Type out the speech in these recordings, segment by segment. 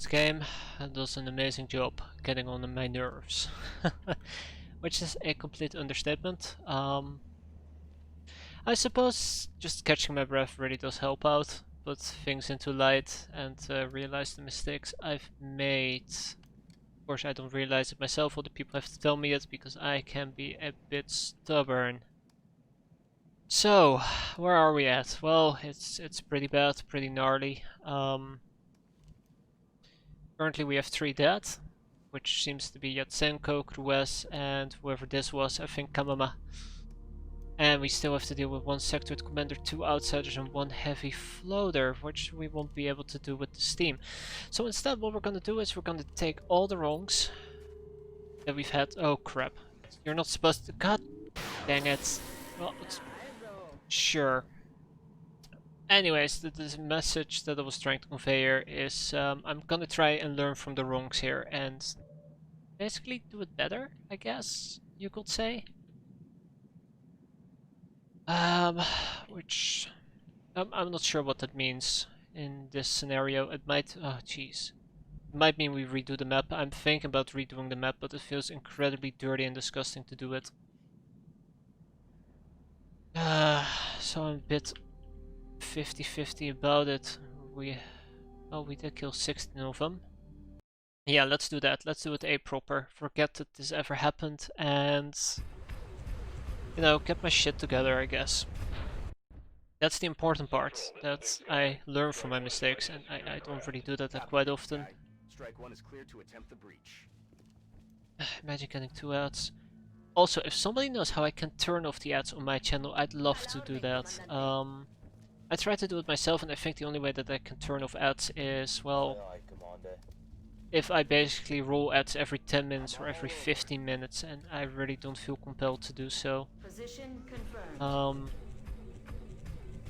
This game does an amazing job getting on my nerves, which is a complete understatement. I suppose just catching my breath really does help out, put things into light and realize the mistakes I've made. Of course, I don't realize it myself, other people have to tell me it because I can be a bit stubborn. So, where are we at? Well, it's pretty bad, pretty gnarly. Currently we have 3 dead, which seems to be Yatsenko, Krues, and whoever this was, I think Kamama. And we still have to deal with 1 sectoid commander, 2 outsiders, and 1 heavy floater, which we won't be able to do with the steam. So instead what we're gonna do is we're gonna take all the wrongs that we've had. Oh crap. You're not supposed to. God dang it. Well, sure. Anyways, the message that I was trying to convey here is I'm gonna try and learn from the wrongs here and basically do it better, I guess you could say. Which I'm not sure what that means in this scenario. It might, oh jeez, it might mean we redo the map. I'm thinking about redoing the map, but it feels incredibly dirty and disgusting to do it. So I'm a bit 50-50 about it. We did kill 16 of them. Yeah, let's do that. Let's do it A proper. Forget that this ever happened and, you know, get my shit together, I guess. That's the important part, that I learn from my mistakes, and I don't really do that quite often. Strike 1 is clear to attempt the breach. Imagine getting 2 ads. Also, if somebody knows how I can turn off the ads on my channel, I'd love to do that. I tried to do it myself, and I think the only way that I can turn off ads is, well, if I basically roll ads every 10 minutes or every 15 minutes, and I really don't feel compelled to do so. Position confirmed.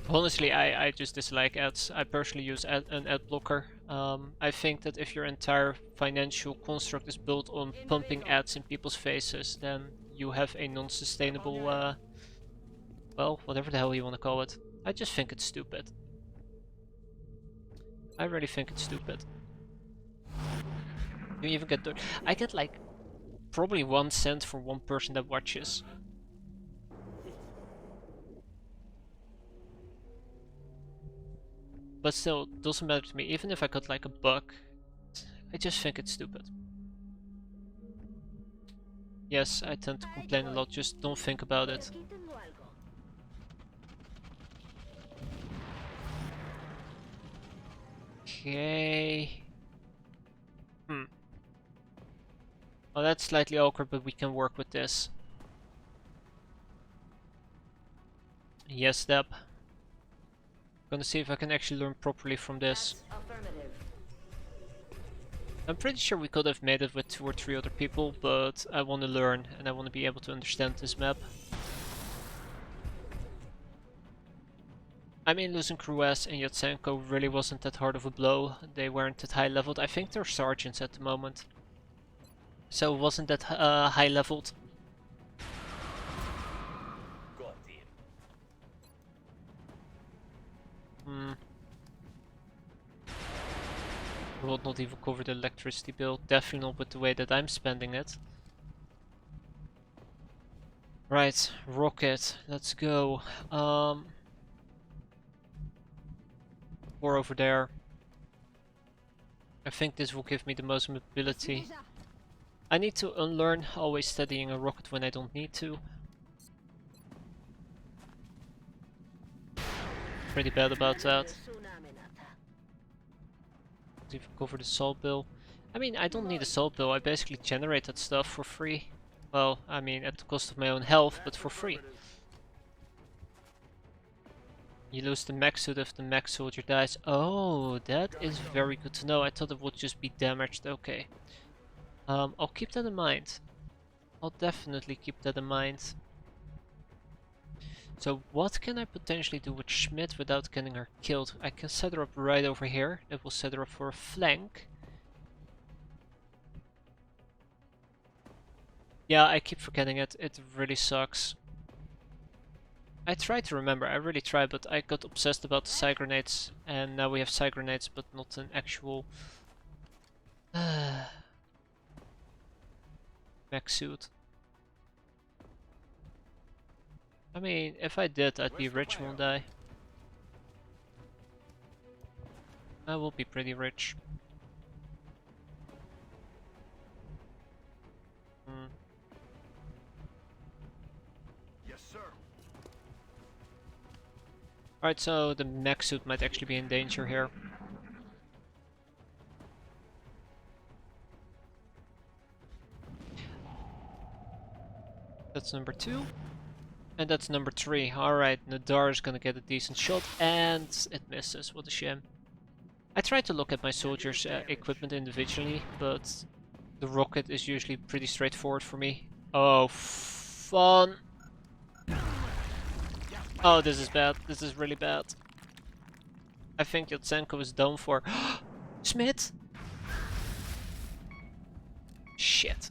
Honestly, I just dislike ads. I personally use an ad blocker. I think that if your entire financial construct is built on pumping ads in people's faces, then you have a non-sustainable, well, whatever the hell you want to call it. I just think it's stupid. I really think it's stupid. You even get I get like probably 1 cent for 1 person that watches. But still, it doesn't matter to me. Even if I got like $1, I just think it's stupid. Yes, I tend to complain a lot, just don't think about it. Okay. Well, that's slightly awkward, but we can work with this. Yes, Deb. Gonna see if I can actually learn properly from this. I'm pretty sure we could have made it with 2 or 3 other people, but I want to learn and I want to be able to understand this map. I mean, losing Krues and Yatsenko really wasn't that hard of a blow. They weren't that high leveled. I think they're sergeants at the moment. So it wasn't that high leveled. Will not even cover the electricity bill. Definitely not with the way that I'm spending it. Right, rocket. Let's go. 4 over there. I think this will give me the most mobility. I need to unlearn always steadying a rocket when I don't need to. Pretty bad about that. Even cover the salt bill. I mean, I don't need a salt bill. I basically generate that stuff for free. Well, I mean, at the cost of my own health, but for free. You lose the mech suit if the mech soldier dies. Oh, that is very good to know. I thought it would just be damaged. Okay. I'll keep that in mind. I'll definitely keep that in mind. So what can I potentially do with Schmidt without getting her killed? I can set her up right over here. That will set her up for a flank. Yeah, I keep forgetting it. It really sucks. I try to remember, I really try, but I got obsessed about the Psy grenades. And now we have Psy grenades, but not an actual Mech suit. I mean, if I did, I'd be rich one day. I will be pretty rich. Yes, sir. Alright, so the mech suit might actually be in danger here. That's number 2. And that's number 3. Alright, Nadar is gonna get a decent shot, and it misses. What a shame. I try to look at my soldiers' equipment individually, but the rocket is usually pretty straightforward for me. Oh, fun! Oh, this is bad. This is really bad. I think Yatsenko is done for. Smith! Shit.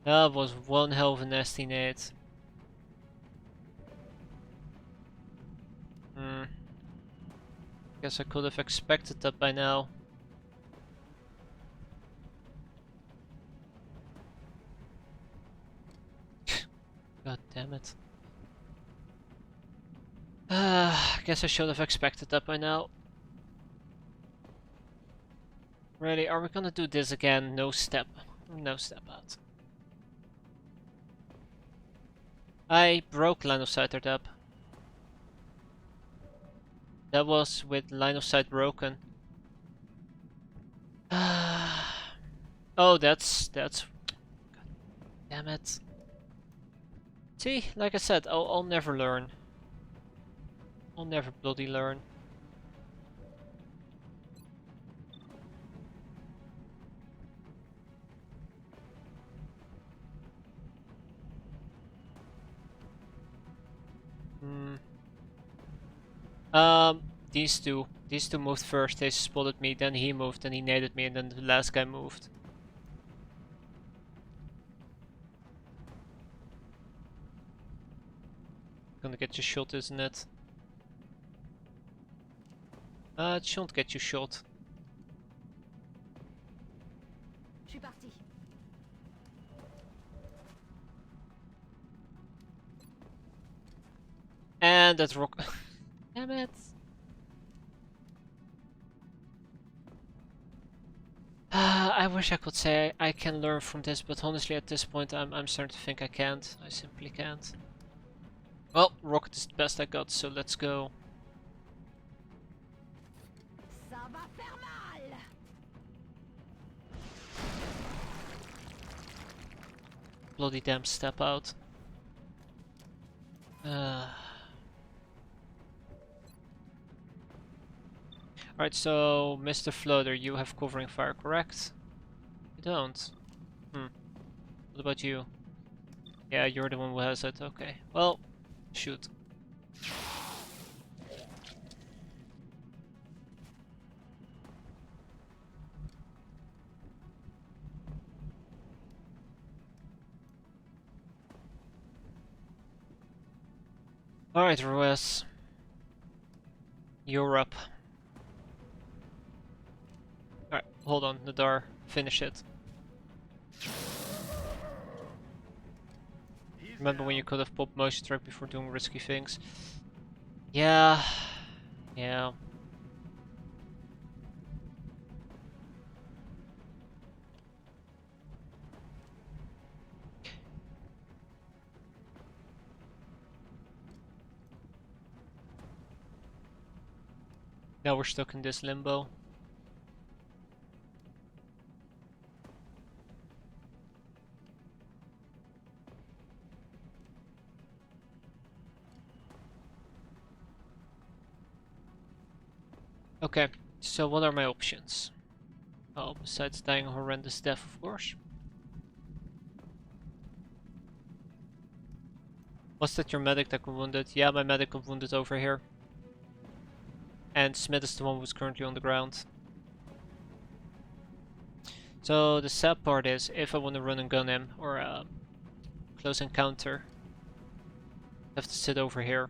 That was one hell of a nasty nade. Guess I could have expected that by now. God damn it. Guess I should have expected that by now. Really, are we gonna do this again? No step. No step out. I broke line of sight or dub. That was with line of sight broken. Oh, that's. God damn it. See, like I said, I'll never learn. I'll never bloody learn. These two moved first. They spotted me, then he moved, then he naded me, and then the last guy moved. Gonna get you shot, isn't it? It shouldn't get you shot. Je suis parti. And that's rock. Damn it. I wish I could say I can learn from this, but honestly at this point I'm starting to think I can't. I simply can't. Well, rocket is the best I got, so let's go. Ça va faire mal. Bloody damn step out. Alright, so Mr. Floater, you have covering fire, correct? You don't. What about you? Yeah, you're the one who has it. Okay. Well, shoot. Alright, Ruiz. You're up. Alright, hold on, Nadar. Finish it. Remember when you could have popped motion track before doing risky things? Yeah. Yeah. Now we're stuck in this limbo. Okay, so what are my options? Oh, besides dying a horrendous death, of course. Was that your medic that got wounded? Yeah, my medic got wounded over here. And Smith is the one who's currently on the ground. So the sad part is, if I want to run and gun him, or close encounter, I have to sit over here.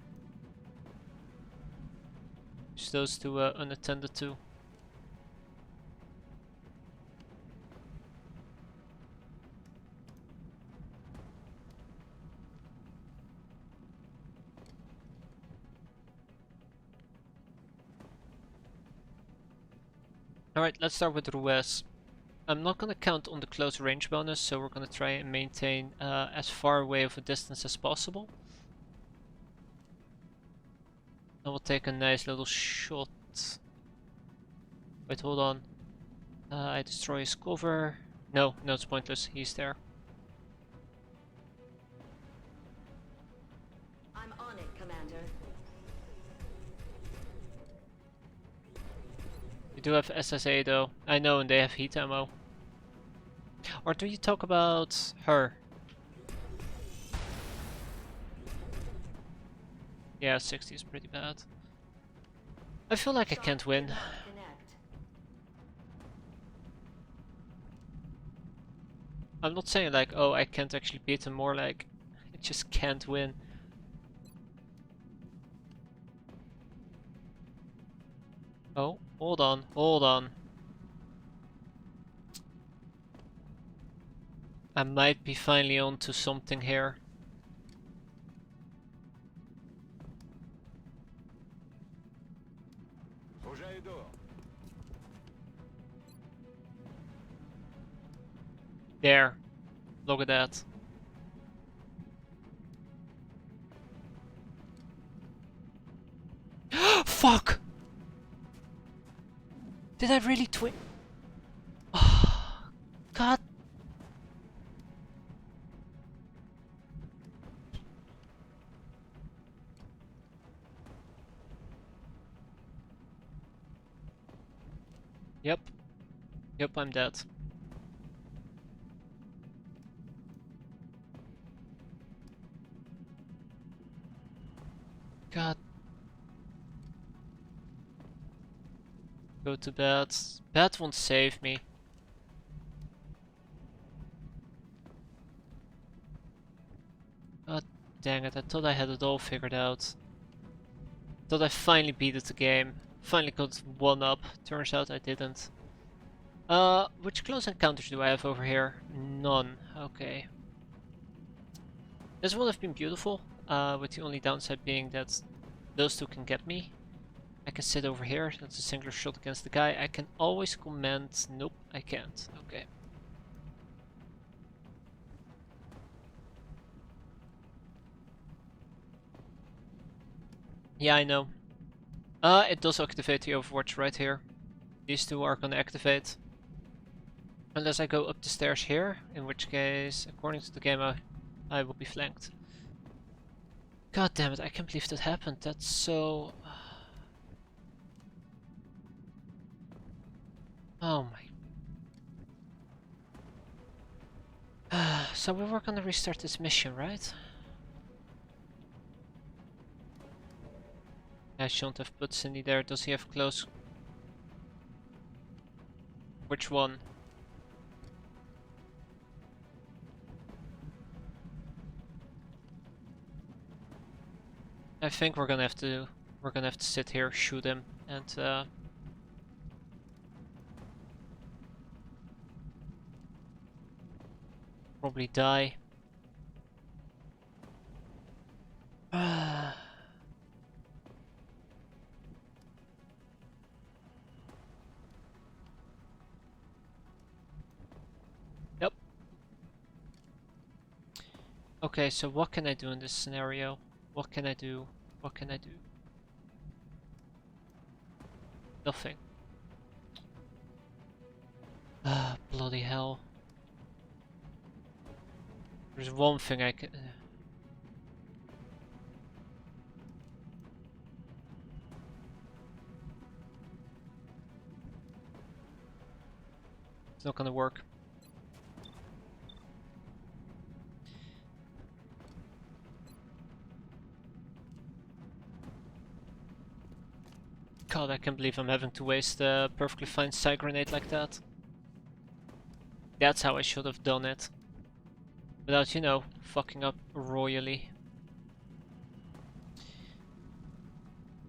Just those two unattended to. Alright, let's start with Ruiz. I'm not gonna count on the close range bonus, so we're gonna try and maintain as far away of a distance as possible. I will take a nice little shot. Wait, hold on. I destroy his cover. No, it's pointless. He's there. I'm on it, Commander. You do have SSA though. I know, and they have heat ammo. Or do you talk about her? Yeah, 60 is pretty bad. I feel like I can't win. Connect. I'm not saying like, oh, I can't actually beat him, more like, I just can't win. Oh, hold on, hold on. I might be finally onto something here. Projet est dehors. There. Look at that. Fuck! Did I really twin? God. Yep. Yep, I'm dead. God. Go to bed. Bed won't save me. God dang it, I thought I had it all figured out. Thought I finally beat the game. Finally got one up. Turns out I didn't. Which close encounters do I have over here? None. Okay. This would have been beautiful, with the only downside being that those two can get me. I can sit over here, that's a singular shot against the guy. I can always command... Nope, I can't. Okay. Yeah, I know. It does activate the Overwatch right here. These two are gonna activate. Unless I go up the stairs here, in which case, according to the game, I will be flanked. God damn it, I can't believe that happened. That's so... Oh my... So we were gonna restart this mission, right? I shouldn't have put Cindy there. Does he have close? Which one? I think we're gonna have to sit here, shoot him, and probably die. Yep. Okay, so what can I do in this scenario? What can I do? What can I do? Nothing. Ah, bloody hell. There's one thing I can... It's not gonna work. God, I can't believe I'm having to waste a perfectly fine side grenade like that. That's how I should have done it. Without, you know, fucking up royally.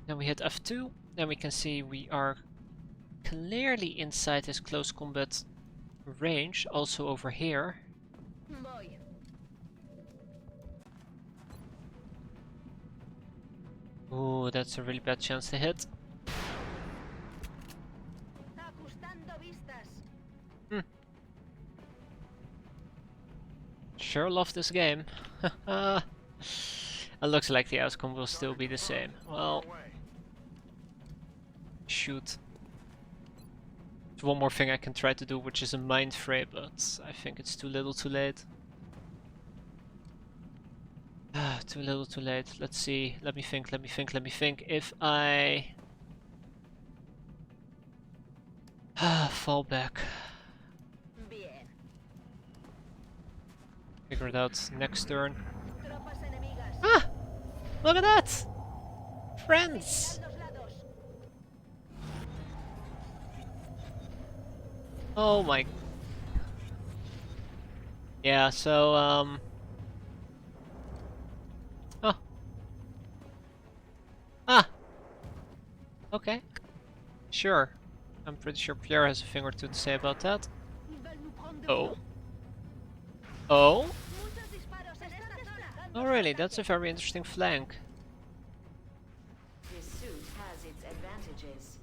Then we hit F2. Then we can see we are clearly inside his close combat range, also over here. Voy. Ooh, that's a really bad chance to hit. Ajustando vistas. Sure love this game. It looks like the outcome will still be the same. Well, shoot. There's one more thing I can try to do, which is a mind fray, but I think it's too little too late. Too little too late. Let's see. Let me think. If I fall back. Bien. Figure it out next turn. Tropas enemigas. Ah! Look at that! Friends! Vigilad los lados. Oh my... Yeah, so, Oh. Ah! Okay. Sure. I'm pretty sure Pierre has a thing or two to say about that. Ils veulent nous prendre de Oh. court. Oh? Muchos disparos en esta zona. Oh really? That's a very interesting flank. This suit has its advantages.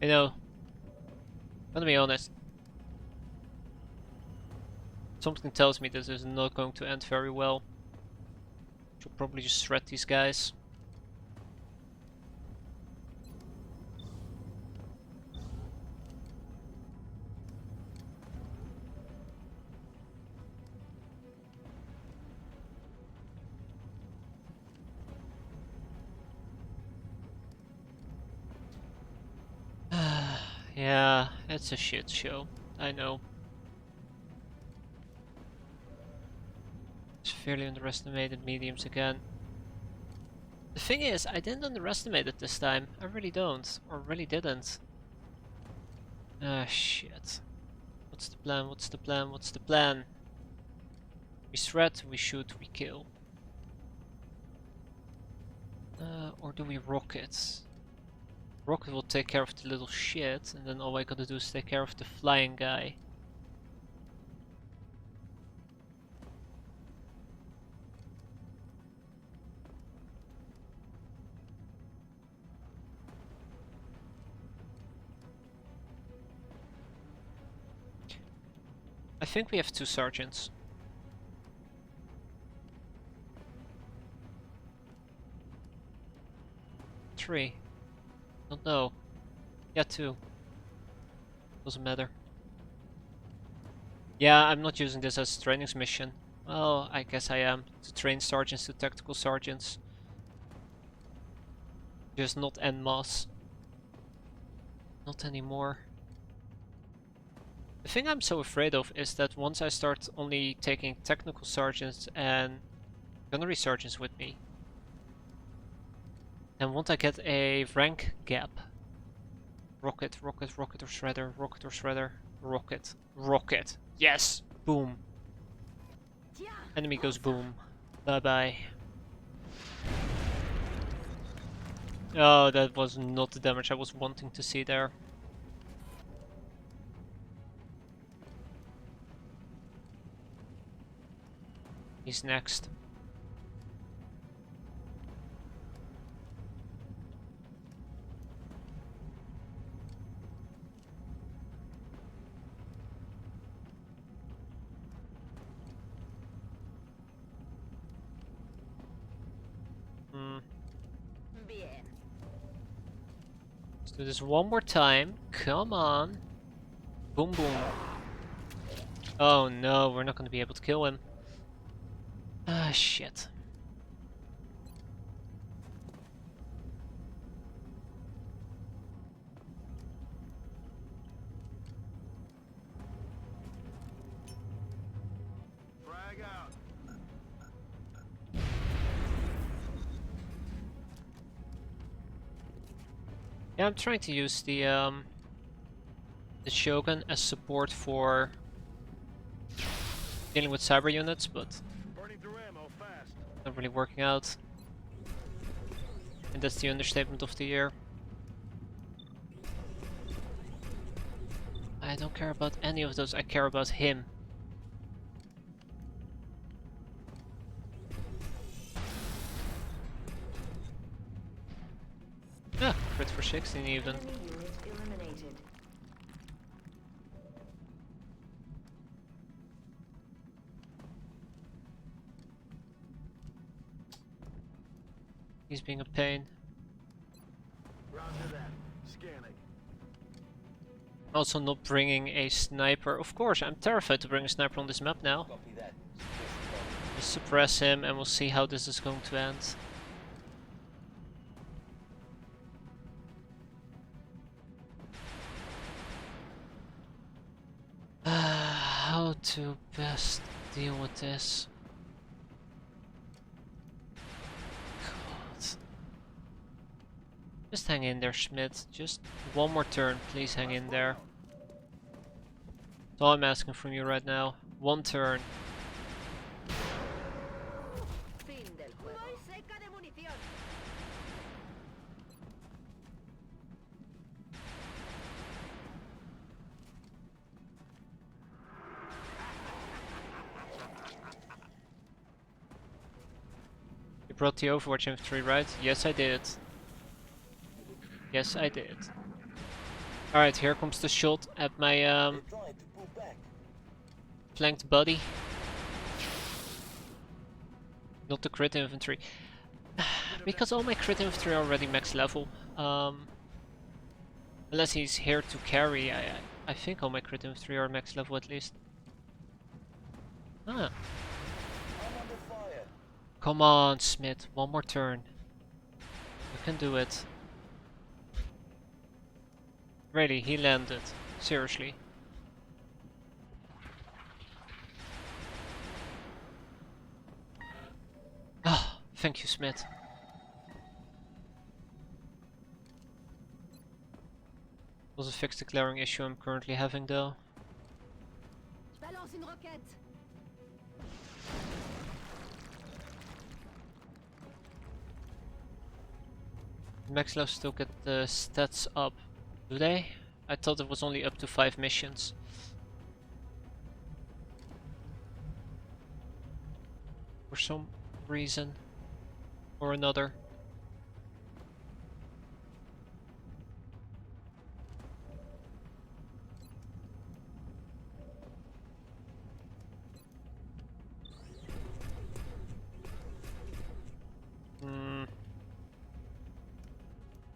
You know, I'm gonna be honest. Something tells me this is not going to end very well. Should probably just shred these guys. Yeah, it's a shit show. I know. Severely underestimated mediums again. The thing is, I didn't underestimate it this time. I really don't. Or really didn't. Ah, shit. What's the plan? What's the plan? What's the plan? We shred, we shoot, we kill. Or do we rocket? Rocket will take care of the little shit, and then all I gotta do is take care of the flying guy. I think we have 2 sergeants. Three. Don't know. Yeah, 2. Doesn't matter. Yeah, I'm not using this as a training mission. Well, I guess I am. To train sergeants to tactical sergeants. Just not en masse. Not anymore. The thing I'm so afraid of is that once I start only taking technical sergeants and gunnery sergeants with me, then won't I get a rank gap? Rocket, rocket, rocket or shredder, rocket or shredder, rocket, rocket. Yes! Boom. Enemy goes boom. Bye bye. Oh, that was not the damage I was wanting to see there. He's next. Bien. Let's do this one more time. Come on. Boom boom. Oh no, we're not gonna be able to kill him. Ah, shit. Frag out. Yeah, I'm trying to use the the Shogun as support for dealing with cyber units, but Burning through ammo fast. not really working out. And that's the understatement of the year. I don't care about any of those, I care about him. Ah, crit for 16 even. Enemy unit eliminated. He's being a pain. Roger that. Scanning. Also not bringing a sniper. Of course, I'm terrified to bring a sniper on this map now. Copy that. Just suppress him and we'll see how this is going to end. How to best deal with this? God. Just hang in there, Schmidt. Just one more turn, please hang in there. That's all I'm asking from you right now. One turn. Fin del juego. Voy seca de munición. You brought the Overwatch infantry, right? Yes, I did. Yes, I did. Alright, here comes the shot at my They're trying to pull back. flanked buddy. Not the crit infantry. Because all my crit infantry are already max level. Unless he's here to carry, I think all my crit infantry are max level at least. Ah, I'm under fire. come on, Smith, one more turn. You can do it. Really, he landed. Seriously. Ah, thank you, Smith. Also fix the glaring issue I'm currently having though. Je balance une roquette. Max level still get the stats up, do they? I thought it was only up to 5 missions. For some reason or another.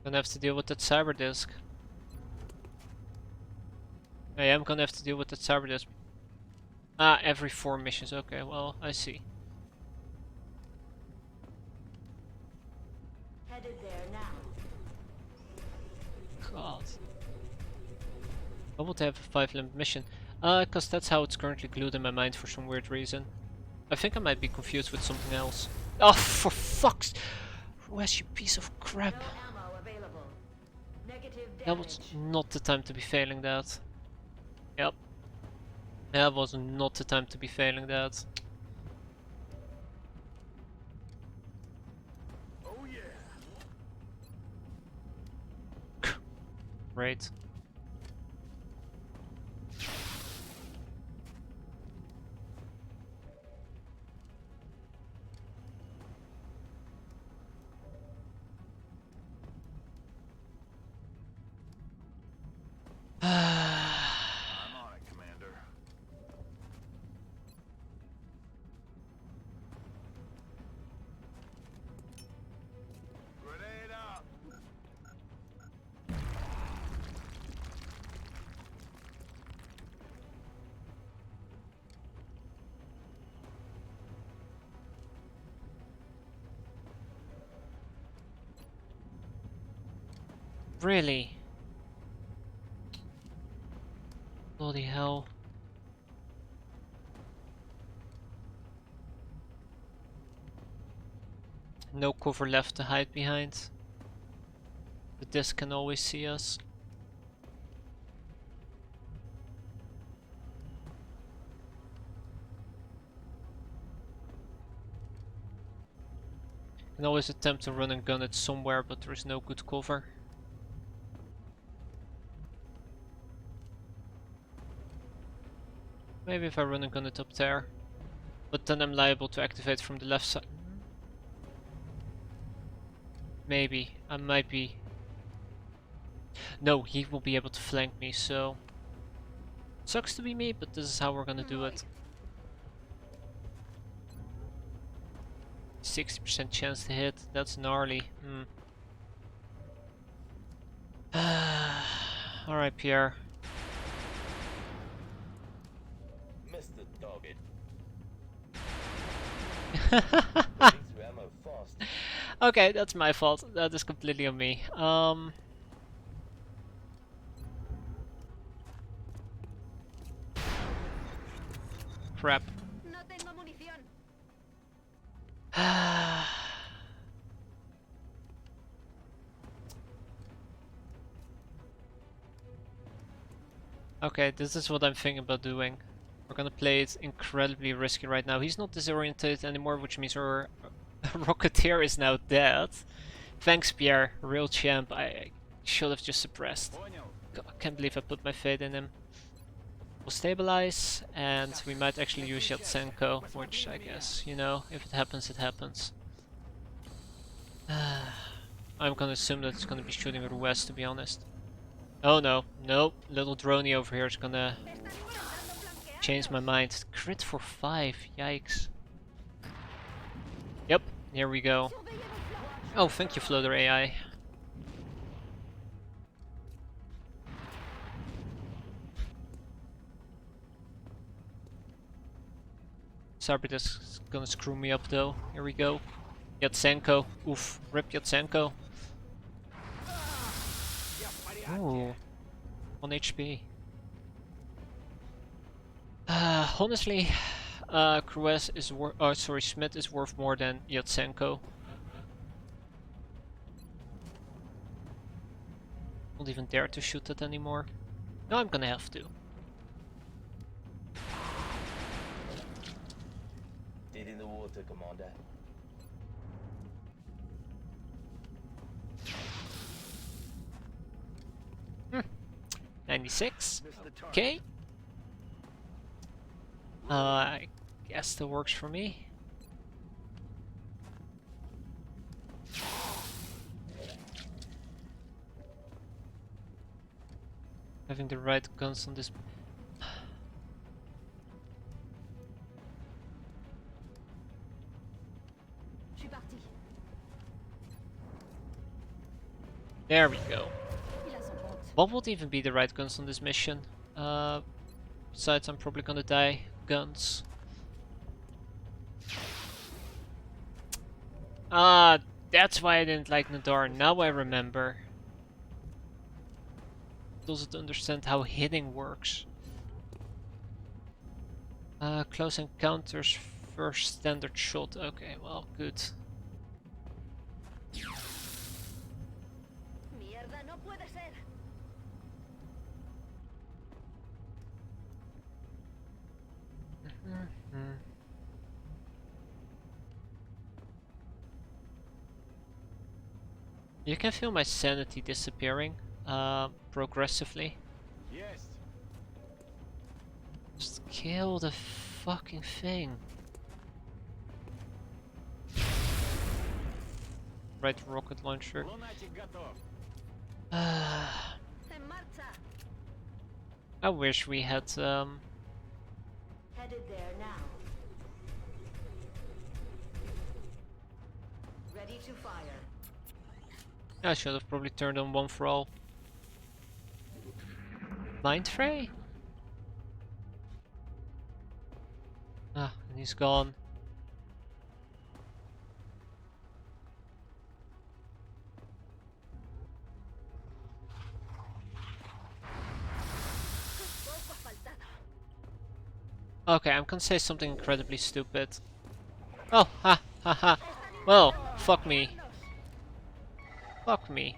Gonna have to deal with that cyber disk. I am gonna have to deal with that cyber disk. Ah, every 4 missions. Okay, well, I see. Headed there now. God. I want to have a 5-limit mission. Cause that's how it's currently glued in my mind for some weird reason. I think I might be confused with something else. Oh, for fuck's... Wes, you piece of crap. No ammo available. Negative That damage. was not the time to be failing that. Yep. That was not the time to be failing that. Oh yeah. Great. I'm on it, Commander. Grenade out. Really? Bloody hell. No cover left to hide behind. The disc can always see us. Can always attempt to run and gun it somewhere, but there is no good cover. Maybe if I run and gun it up there. But then I'm liable to activate from the left side. Maybe. I might be. No, he will be able to flank me, so. Sucks to be me, but this is how we're gonna do it. 60% chance to hit. That's gnarly. Alright, Pierre. Missed the target. Running through ammo fast. Okay, that's my fault. That is completely on me. Crap. No tengo munición. Okay, this is what I'm thinking about doing. We're gonna play it incredibly risky right now. He's not disoriented anymore, which means our Rocketeer is now dead. Thanks, Pierre. Real champ. I should have just suppressed. God, I can't believe I put my faith in him. We'll stabilize, and we might actually use Yatsenko, which I guess, you know, if it happens, it happens. I'm gonna assume that it's gonna be shooting at the west, to be honest. Oh no, nope, little droney over here is gonna change my mind. Crit for 5, yikes. Yep, here we go. Oh, thank you, Floater AI. Sabrit is gonna screw me up though. Here we go. Yatsenko. Oof. Rip Yatsenko. Ooh. 1 HP. Honestly, Crues is Schmidt is worth more than Yatsenko. Won't even dare to shoot it anymore. No, I'm gonna have to. Dead in the water, Commander. Hmm. 96. Okay. I guess that works for me. Having the right guns on this. Je suis parti. There we go. Il a son compte. What would even be the right guns on this mission? Besides, I'm probably gonna die. Guns. That's why I didn't like Nadar. Now I remember. Doesn't understand how hitting works. Close encounters, first standard shot. Okay, well, good. Mierda, no puede ser. You can feel my sanity disappearing, progressively. Yes. Just kill the fucking thing. Right rocket launcher. Lunatic готов. En marcha. I wish we had Headed there now. Ready to fire. I should have probably turned on one for all. Mind Fray? Ah, and he's gone. Poco ha faltado. Okay, I'm gonna say something incredibly stupid. Oh, ha, ha, ha. Well, fuck me. Fuck me.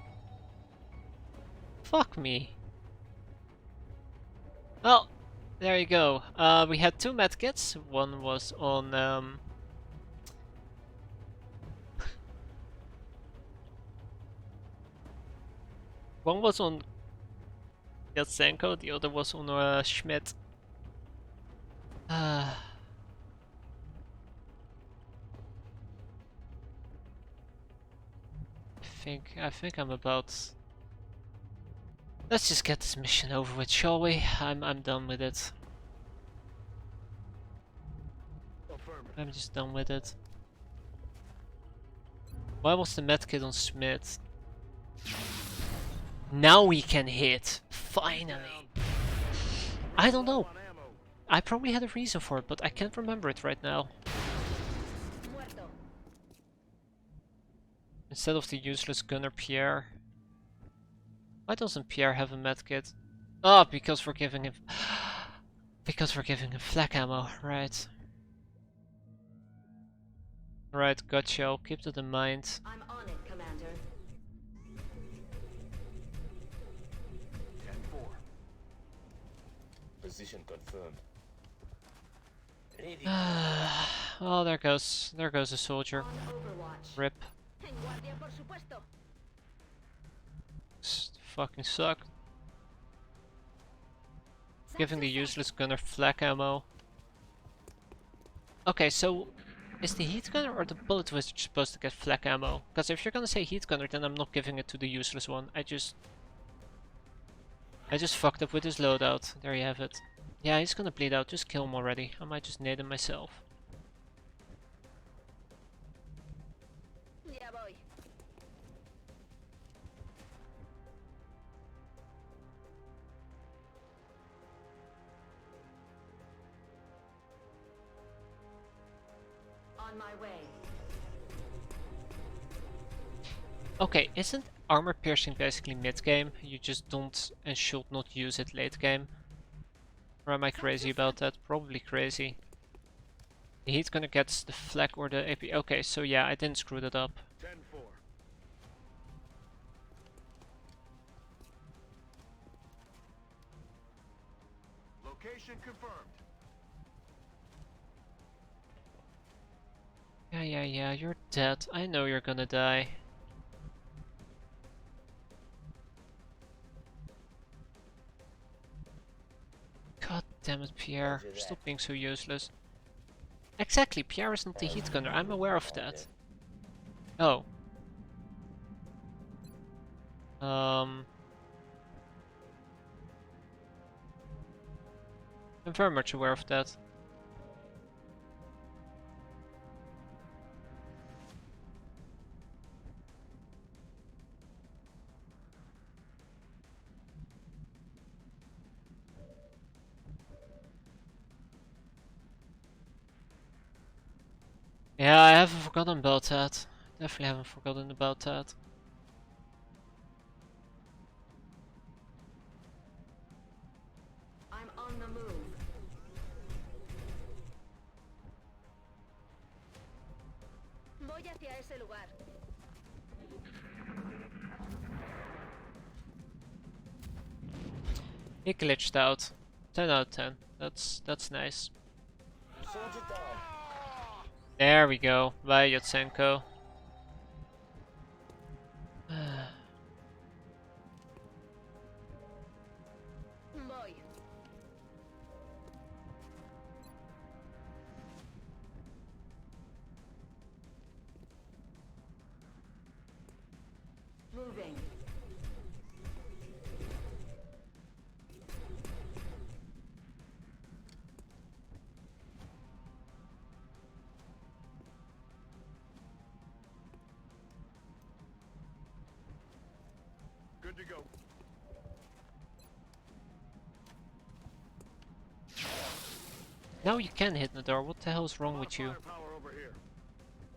Fuck me. Well, there you go. We had 2 medkits. One was on One was on Yatsenko, the other was on Schmidt. I think I'm about. Let's just get this mission over with, shall we? I'm done with it. Affirmative. I'm just done with it. Why was the medkit on Smith? Now we can hit! Finally! I don't know. On ammo. I probably had a reason for it, but I can't remember it right now. Muerto. Instead of the useless gunner Pierre. Why doesn't Pierre have a medkit? Oh, because we're giving him... because we're giving him flak ammo, right. Right, gotcha, I'll keep that in mind. I'm on it, Commander. 10-4. Position confirmed. Ready. Oh, there goes a soldier. On Overwatch. Rip. En guardia, por supuesto. Fucking suck. Giving the useless gunner flak ammo. Okay, so is the heat gunner or the bullet wizard supposed to get flak ammo? Because if you're gonna say heat gunner, then I'm not giving it to the useless one. I just fucked up with his loadout. There you have it. Yeah, he's gonna bleed out. Just kill him already. I might just nade him myself. Ya voy. On my way. Okay, isn't armor piercing basically mid game? You just don't and should not use it late game. Or am I crazy about that? Probably crazy. The heat gunner gets the flak or the AP. Okay, so yeah, I didn't screw that up. 10-4. Location confirmed. Yeah, you're dead. I know you're gonna die. God damn it, Pierre. Roger that. Stop being so useless. Exactly, Pierre is not the heat gunner. I'm aware of that. Oh. I'm very much aware of that. Yeah, I haven't forgotten about that. Definitely haven't forgotten about that. I'm on the move. Voy hacia ese lugar. He glitched out. 10 out of 10. That's nice. Soldier down. There we go. Bye, Yatsenko. Voy. Moving. Good to go. Now you can hit the door. What the hell is wrong with you? Firepower over here.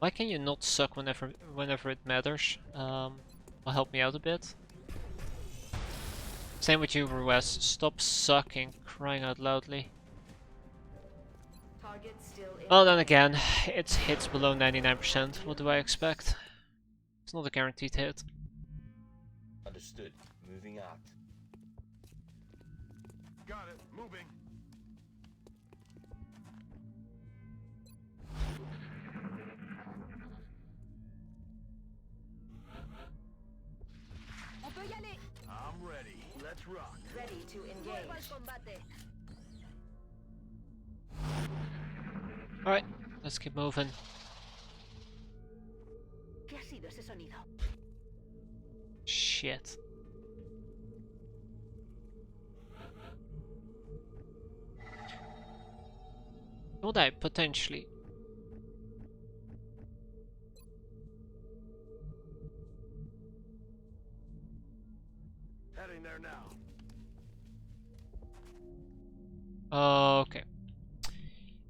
Why can you not suck whenever it matters? Will help me out a bit. Same with you, Ruiz. Stop sucking, crying out loudly. Target still in. Well, then again, it's hits below 99%. What do I expect? It's not a guaranteed hit. Understood. Moving out. Got it. Moving. On peut y aller. I'm rock. Ready to Vuelvo al engage. combate. Alright, let's keep moving. ¿Qué ha sido ese sonido? Shit. Would I potentially? Heading there now. Okay.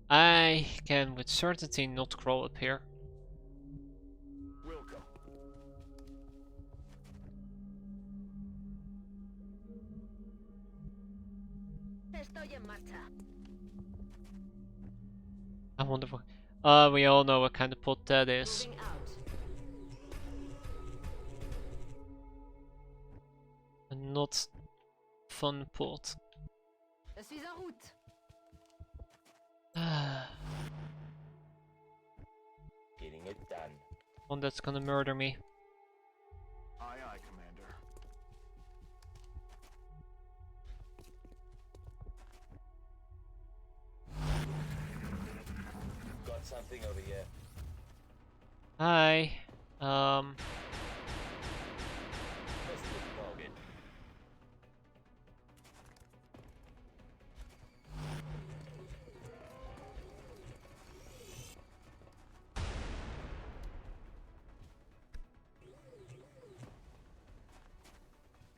I can with certainty not crawl up here. Wilco. Estoy en marcha. I wonder what. We all know what kind of pot that is. Moving out. A not fun pot. Je suis en route. Getting it done. One that's gonna murder me. Aye, aye, Commander. Got something over here. Hi. Missed the target.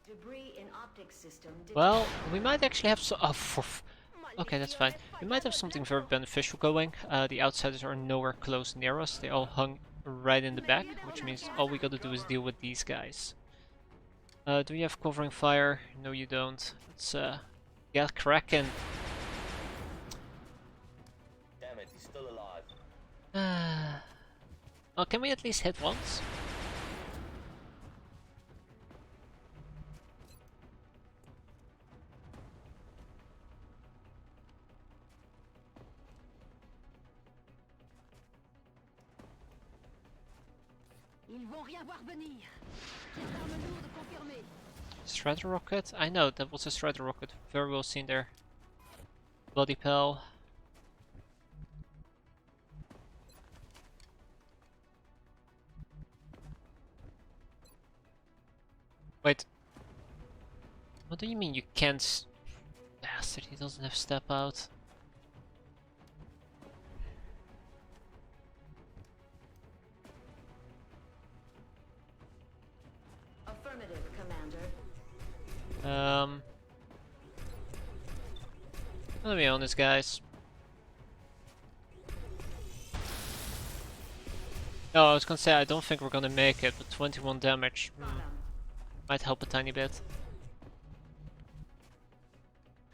Debris in optics system. Well, we might actually have so. Oh, okay, that's fine. We might have something very beneficial going. The outsiders are nowhere close near us. They all hung right in the back, which means all we gotta do is deal with these guys. Do you have covering fire? No, you don't. Let's get cracking. Damn it, he's still alive. Oh, can we at least hit once? Ils vont rien voir venir. Jet d'armes lourdes confirmé. Strider rocket? I know, that was a strider rocket. Very well seen there. Bloody pal. Wait. What do you mean you can't? Bastard, he doesn't have step out. Affirmative, Commander. Let me be honest, guys. No, I was gonna say I don't think we're gonna make it, but 21 damage might help a tiny bit.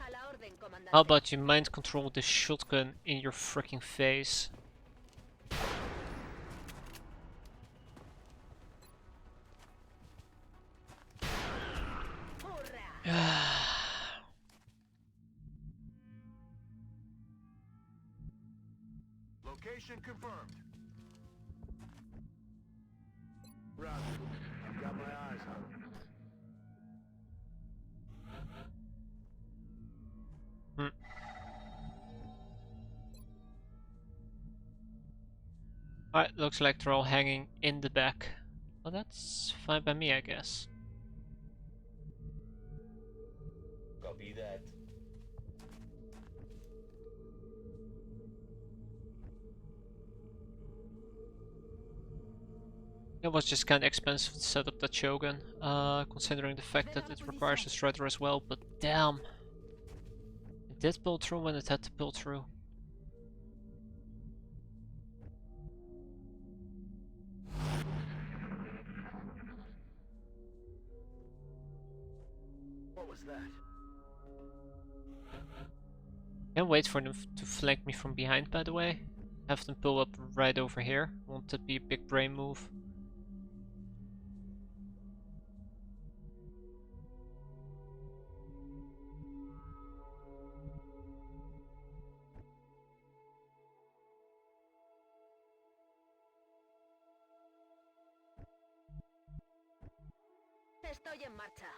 A la orden, comandante. How about you mind control this shotgun in your freaking face? Location confirmed. Roger. I've got my eyes on him. Alright, looks like they're all hanging in the back. Well, that's fine by me, I guess. Copy that. It was just kind of expensive to set up that Shogun, considering the fact that it requires a strider as well, but damn. It did pull through when it had to pull through. What was that? Can't wait for them to flank me from behind, by the way. Have them pull up right over here. Won't that be a big brain move? Estoy en marcha.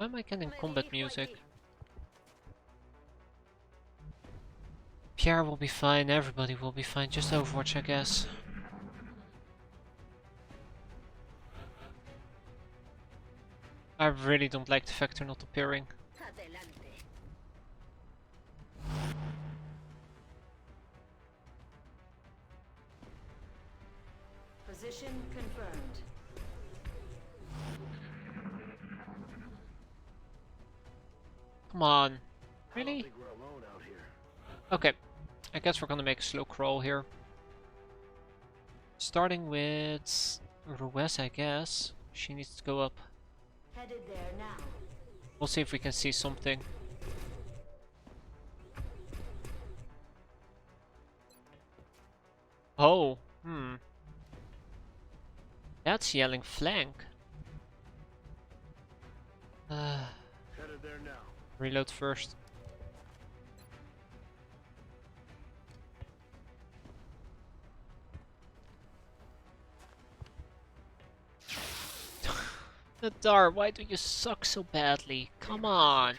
Why am I getting combat music? Pierre will be fine, everybody will be fine, just Overwatch, I guess. I really don't like the fact they're not appearing. Adelante. Position confirmed. Come on. I don't Really? think we're alone out here. Okay. I guess we're gonna make a slow crawl here. Starting with Ruiz, I guess. She needs to go up. Headed there now. We'll see if we can see something. Oh, That's yelling flank. Headed there now. Reload first. Nadar, why do you suck so badly? Come on.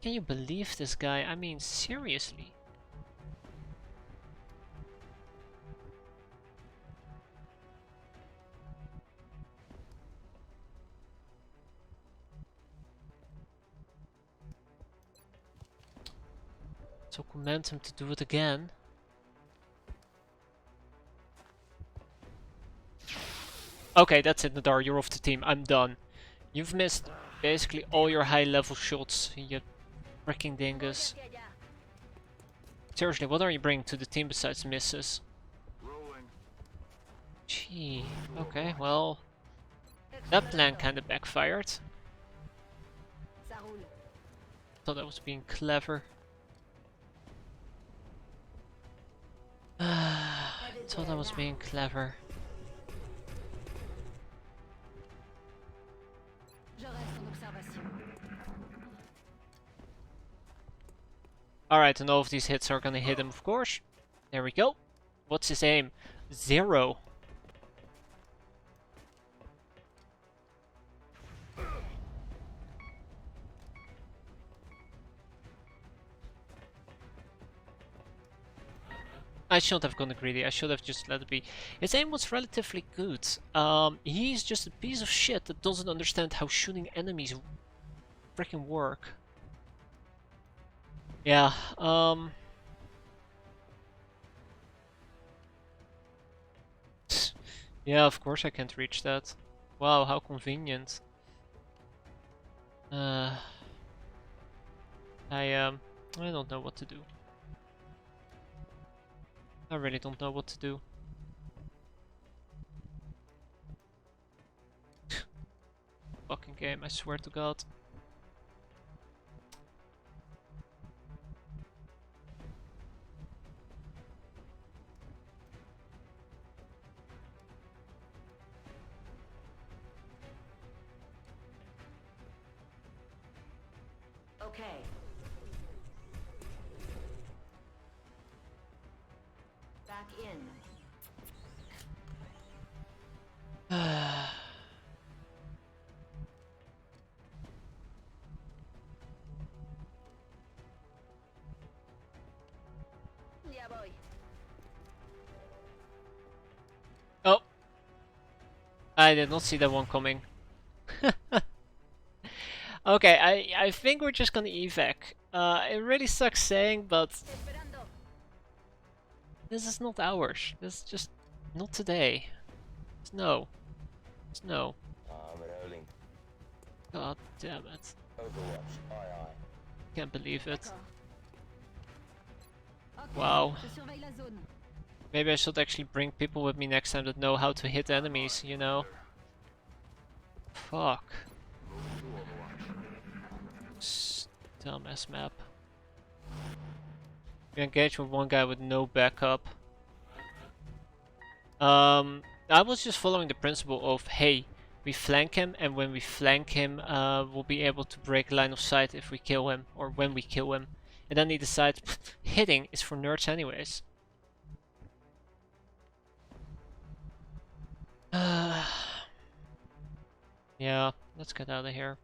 Can you believe this guy? I mean, seriously. So command him to do it again. Okay, that's it, Nadar. You're off the team. I'm done. You've missed basically all your high level shots, you freaking dingus. Hacia allá. Seriously, what are you bringing to the team besides misses? Rolling. Gee, okay, well, that plan kinda backfired. Ça roule. Thought I was being clever. Thought I was being clever. Je reste en observation. Alright, and all of these hits are gonna hit him, of course. There we go. What's his aim? 0. I shouldn't have gone greedy, I should have just let it be. His aim was relatively good. He's just a piece of shit that doesn't understand how shooting enemies freaking work. Yeah, yeah, of course I can't reach that. Wow, how convenient. I don't know what to do. I really don't know what to do. Fucking game, I swear to God. Okay. Back in. Ya voy. Oh! I did not see that one coming. Okay, I think we're just gonna evac. It really sucks saying, but Esperando. this is not ours. This is just not today. It's no. It's no. I'm rolling. God damn it. Overwatch. Aye, aye. Can't believe it. D'accord. Ok, Wow. je surveille la zone. Maybe I should actually bring people with me next time that know how to hit enemies, you know? Fuck. Dumbass map. We engaged with one guy with no backup. I was just following the principle of, hey, we flank him, and when we flank him, we'll be able to break line of sight if we kill him, or when we kill him. And then he decides, hitting is for nerds anyways. Yeah, let's get out of here.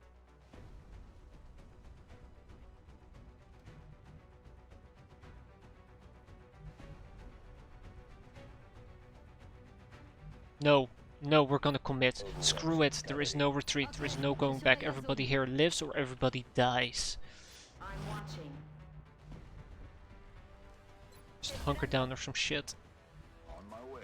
No, no, we're gonna commit. Screw it, there is no retreat, there is no going back. Everybody here lives or everybody dies. I'm watching. Just hunker down or some shit. On my way.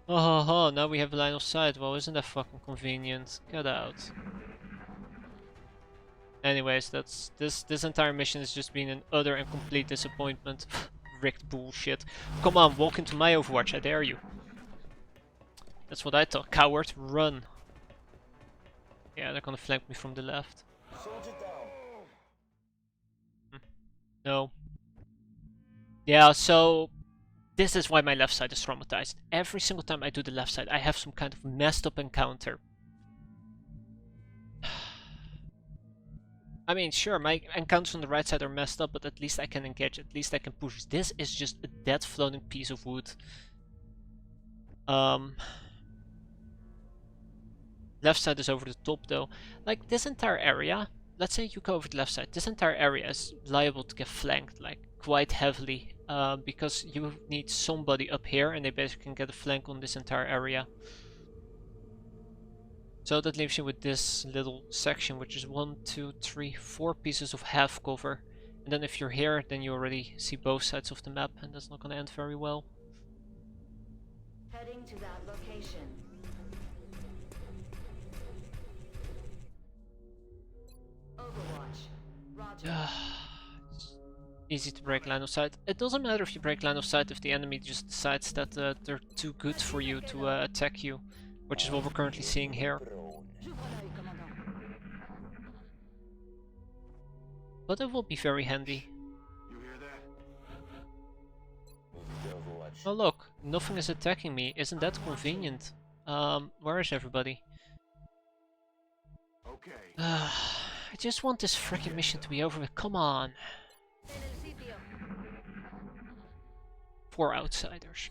Oh, ho, ho, now we have line of sight. Well, isn't that fucking convenient? Get out. Anyways, this entire mission has just been an utter and complete disappointment. Rigged bullshit. Come on, walk into my Overwatch, I dare you. That's what I thought. Coward, run. Yeah, they're gonna flank me from the left. Soldier down. No. Yeah, so this is why my left side is traumatized. Every single time I do the left side, I have some kind of messed up encounter. I mean, sure, my encounters on the right side are messed up, but at least I can engage, at least I can push. This is just a dead floating piece of wood. Left side is over the top though. Like, this entire area, let's say you go over the left side, this entire area is liable to get flanked, like, quite heavily. Because you need somebody up here, and they basically can get a flank on this entire area. So that leaves you with this little section, which is 1, 2, 3, 4 pieces of half cover. And then if you're here, then you already see both sides of the map, and that's not gonna end very well. Heading to that location. Overwatch. Roger. It's easy to break line of sight. It doesn't matter if you break line of sight if the enemy just decides that they're too good for you to attack you, which is what we're currently seeing here. J'ouvre l'œil, commandant. But it will be very handy. You hear that? Moving to Overwatch. Oh look, nothing is attacking me. Isn't that convenient? Where is everybody? Okay. I just want this freaking mission to be over with. Come on. En el sitio. 4 outsiders.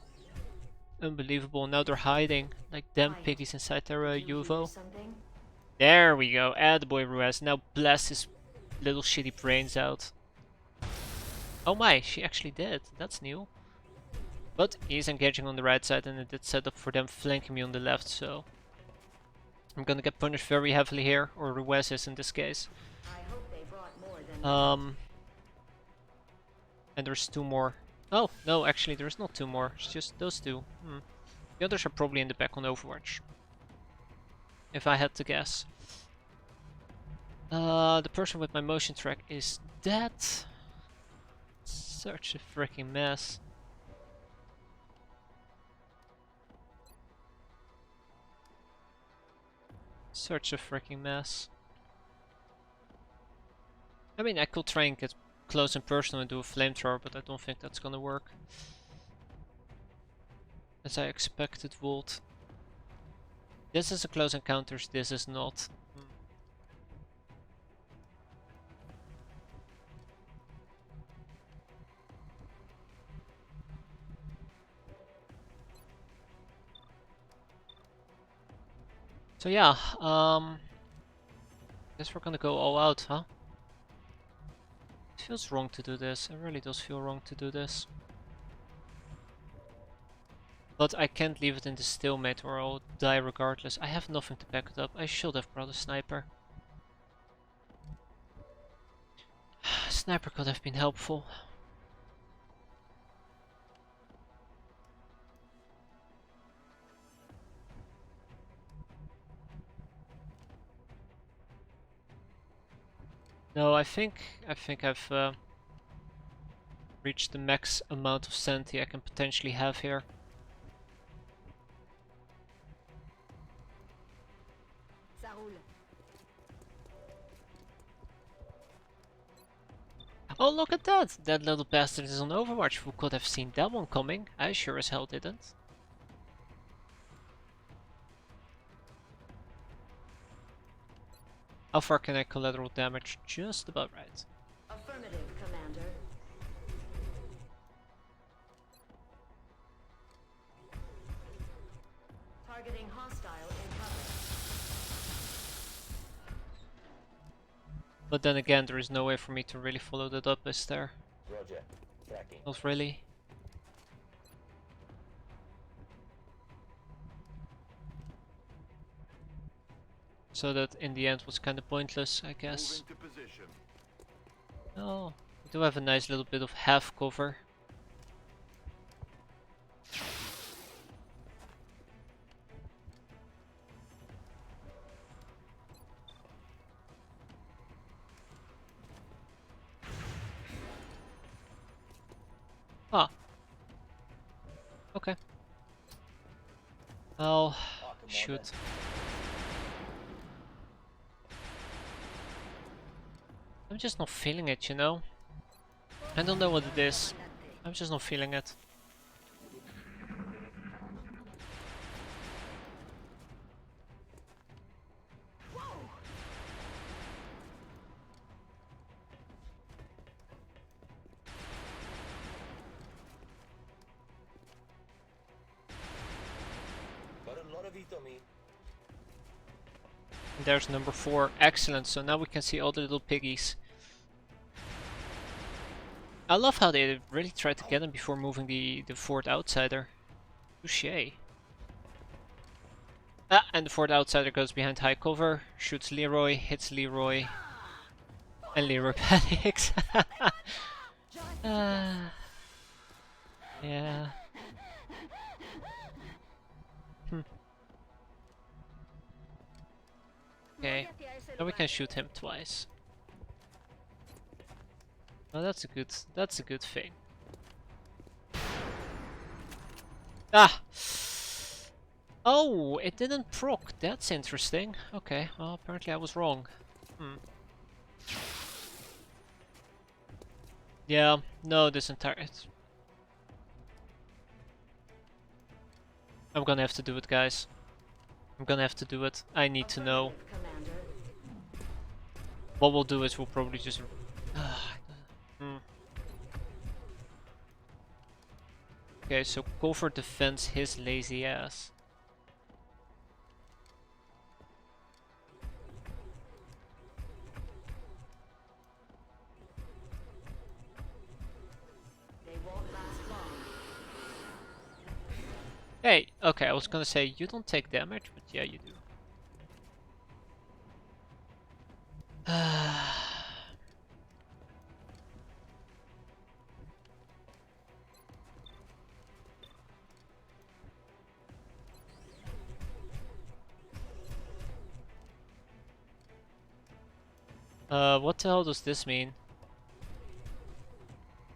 Unbelievable. Now they're hiding like damn piggies inside their Did you hear UFO. something? There we go. Attaboy Ruiz. Now blast his little shitty brains out. Oh my, she actually did. That's new. But he's engaging on the right side, and it did set up for them flanking me on the left, so I'm gonna get punished very heavily here, or Ruiz is in this case. I hope they brought more than And there's 2 more. Oh, no, actually there's not 2 more. It's just those 2. The others are probably in the back on Overwatch, if I had to guess. The person with my motion track is dead. Such a freaking mess. Such a freaking mess. I mean, I could try and get close and personal and do a flamethrower, but I don't think that's gonna work. As I expected would. This is a close encounters, this is not. So yeah, guess we're gonna go all out, huh? It feels wrong to do this, it really does feel wrong to do this. But I can't leave it in the stalemate or I'll die regardless. I have nothing to back it up, I should have brought a sniper. Sniper could have been helpful. No, I think I've reached the max amount of sanity I can potentially have here. Ça roule. Oh, look at that! That little bastard is on Overwatch. Who could have seen that one coming? I sure as hell didn't. How far can I collateral damage? Just about right. affirmative, Commander. Hostile in cover. But then again, there is no way for me to really follow that up, is there? Roger. Tracking. Not really. So that in the end was kind of pointless, I guess. Move into position. Oh, we do have a nice little bit of half cover. Ah. Okay. I'll shoot. I'm just not feeling it, you know? I don't know what it is. I'm just not feeling it. Got a lot of heat on me. There's number 4. Excellent. So now we can see all the little piggies. I love how they really tried to get him before moving the fourth outsider. Touché. Ah, and the fourth outsider goes behind high cover, shoots Leroy, hits Leroy, and Leroy panics. Yeah. Okay, now we can shoot him twice. Oh, that's a good thing. Ah! Oh, it didn't proc. That's interesting. Okay, well, apparently I was wrong. Yeah, no, this entire... I'm gonna have to do it, guys. I'm gonna have to do it. I need to know. Affirmative, Commander. What we'll do is we'll probably just... Okay, so cover defends his lazy ass. They won't last long. Hey, okay, I was gonna say you don't take damage, but yeah, you do. What the hell does this mean?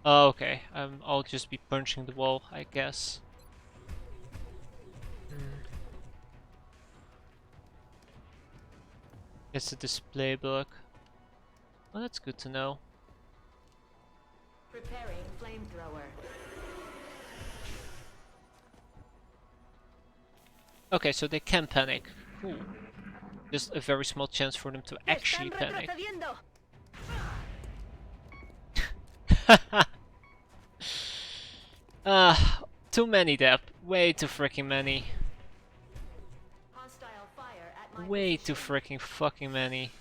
Oh, okay, I'll just be punching the wall, I guess. It's a display book. Well, that's good to know. Preparing flamethrower. Okay, so they can panic. Cool. Just a very small chance for them to actually panic. Too many depth. Way too freaking many. Hostile fire at my Way too position. freaking fucking many.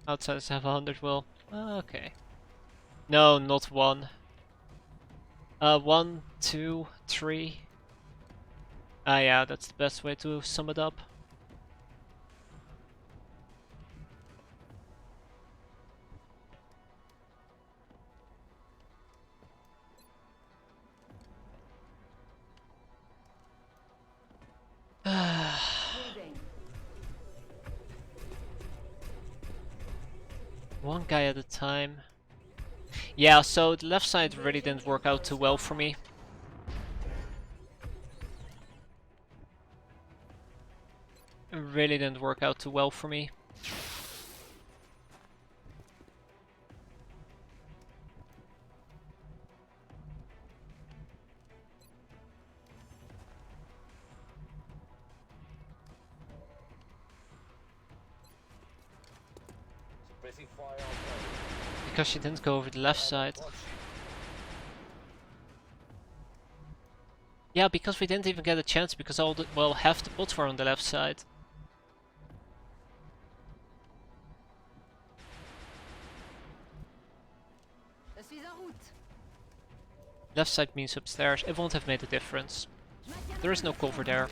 Outsiders have 100 will. Okay. No, not 1. 1, 2, 3. Ah, yeah, that's the best way to sum it up. Moving. One guy at a time. Yeah, so the left side really didn't work out too well for me. It really didn't work out too well for me. Suppressing fire on target. Because she didn't go over the left side. Punch. Yeah, because we didn't even get a chance because all the, well, half the bots were on the left side. Je suis en route. Left side means upstairs. It won't have made a difference. There is no cover there.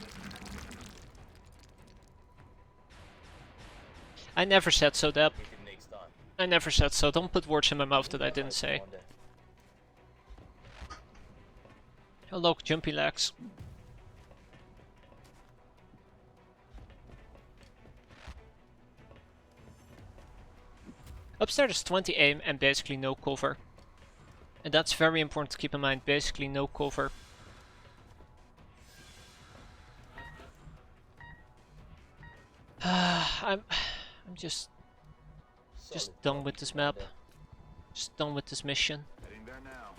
I never said so, Deb. Hit him next time. I never said so. Don't put words in my mouth that I didn't say. Commander. Hello, jumpy legs. Upstairs is 20 aim and basically no cover. And that's very important to keep in mind, basically no cover. I'm just Solid done copy, with this map. Commander. Just done with this mission. Heading there now.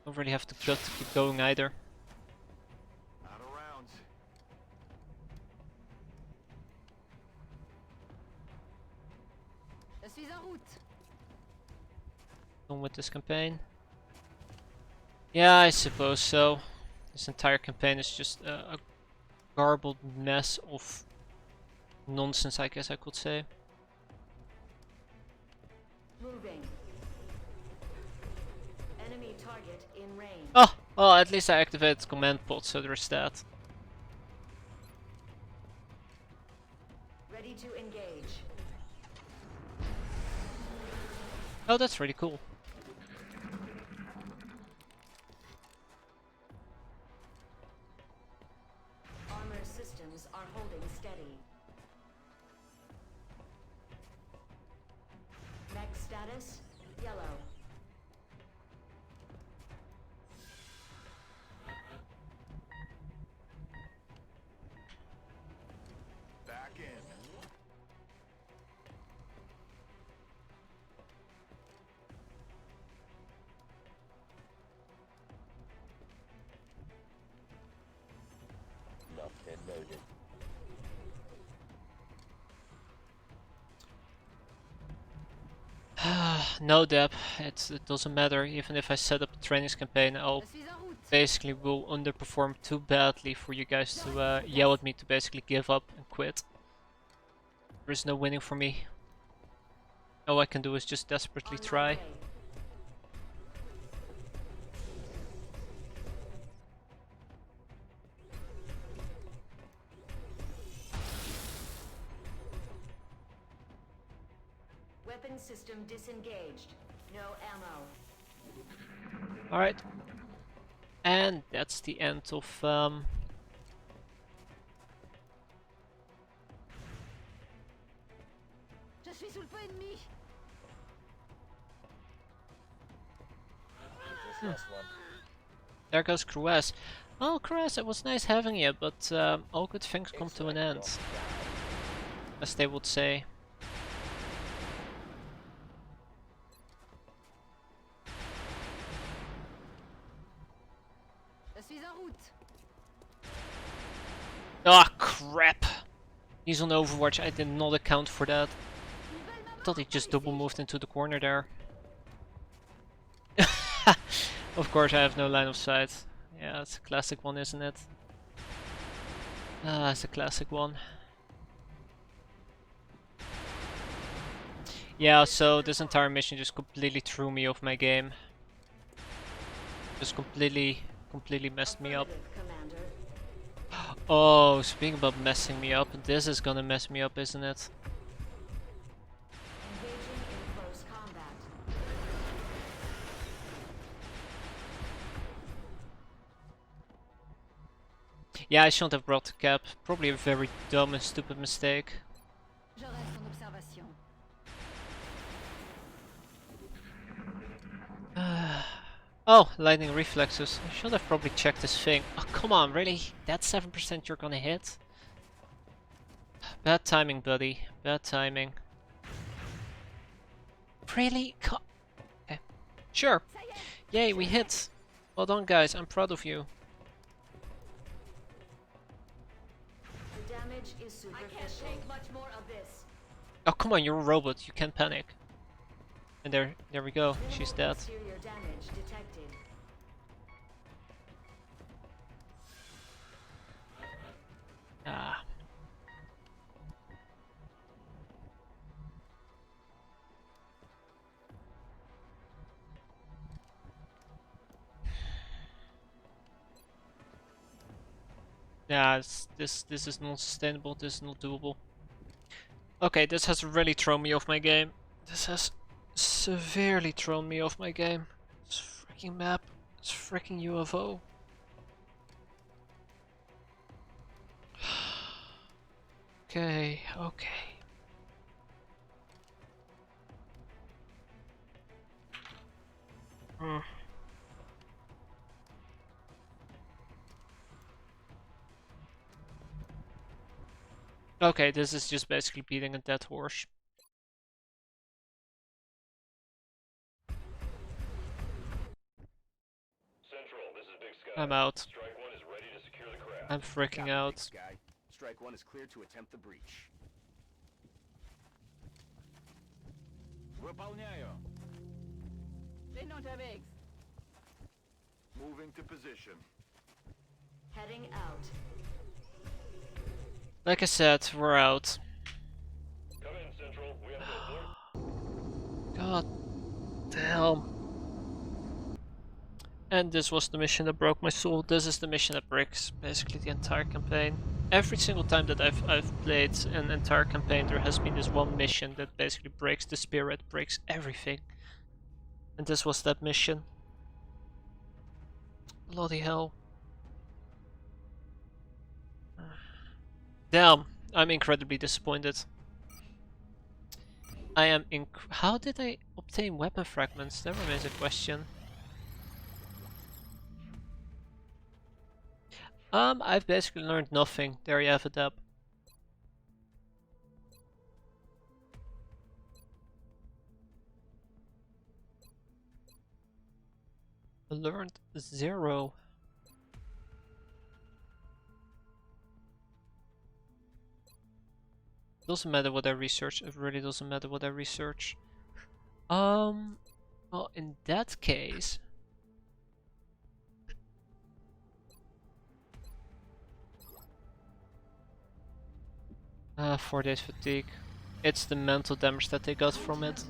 Don't really have the gut to keep going either. Out of rounds. Je suis en route. Done with this campaign. Yeah, I suppose so. This entire campaign is just a garbled mess of nonsense, I guess I could say. Moving. Enemy target in range. Oh, well, at least I activated command pod, so there's that. Ready to engage. Oh, that's really cool. Armor systems are holding steady. Mech status, yellow. Back in. Locked and loaded. No, Deb, it doesn't matter. Even if I set up a trainings campaign, I'll Je suis en route. basically will underperform too badly for you guys to yell at me to basically give up and quit. There is no winning for me. All I can do is just desperately On my try. way. Weapon system disengaged. No ammo. Alright. And that's the end of Je suis sous le feu ennemi. Just last one. there goes Crues. Oh, Crues, it was nice having you, but all good things come to an Excellent end, job. as they would say. Je suis en route. Ah, crap! He's on Overwatch, I did not account for that. I thought he just double moved into the corner there. Of course, I have no line of sight. Yeah, it's a classic one, isn't it? Ah, it's a classic one. Yeah, so this entire mission just completely threw me off my game. Just completely messed me up. Affirmative, Commander. Oh, speaking about messing me up, this is gonna mess me up, isn't it? Engaging in close combat. Yeah, I shouldn't have brought the cap. Probably a very dumb and stupid mistake. Je reste en observation. Oh, lightning reflexes. I should have probably checked this thing. Oh, come on, really? That's 7% you're gonna hit? Bad timing, buddy. Bad timing. Really? Okay. Sure. Ça y est. Yay, we hit. Well done, guys. I'm proud of you. The damage is superficial. I can't take much more of this. Oh, come on, you're a robot. You can't panic. And there we go. She's dead. Exterior damage detected. Ah. Yeah, this is not sustainable. This is not doable. Okay, this has really thrown me off my game. This has severely thrown me off my game. This freaking map. This freaking UFO. Okay, okay. Hmm. Okay, this is just basically beating a dead horse. Central, this is Big Sky. I'm out. Strike 1 is ready to secure the craft. I'm freaking out. Sky. Strike 1 is clear to attempt the breach. Выполняю. Prenons avec. Moving to position. Heading out. Like I said, we're out. Come in, Central. We have to alert. God damn. And this was the mission that broke my soul. This is the mission that breaks basically the entire campaign. Every single time that I've played an entire campaign, there has been this one mission that basically breaks the spirit, breaks everything. And this was that mission. Bloody hell. Damn, I'm incredibly disappointed. I am How did I obtain weapon fragments? That remains a question. I've basically learned nothing. There you have it up. I learned 0. Doesn't matter what I research. It really doesn't matter what I research. Well, in that case. 4 days fatigue. It's the mental damage that they got from it.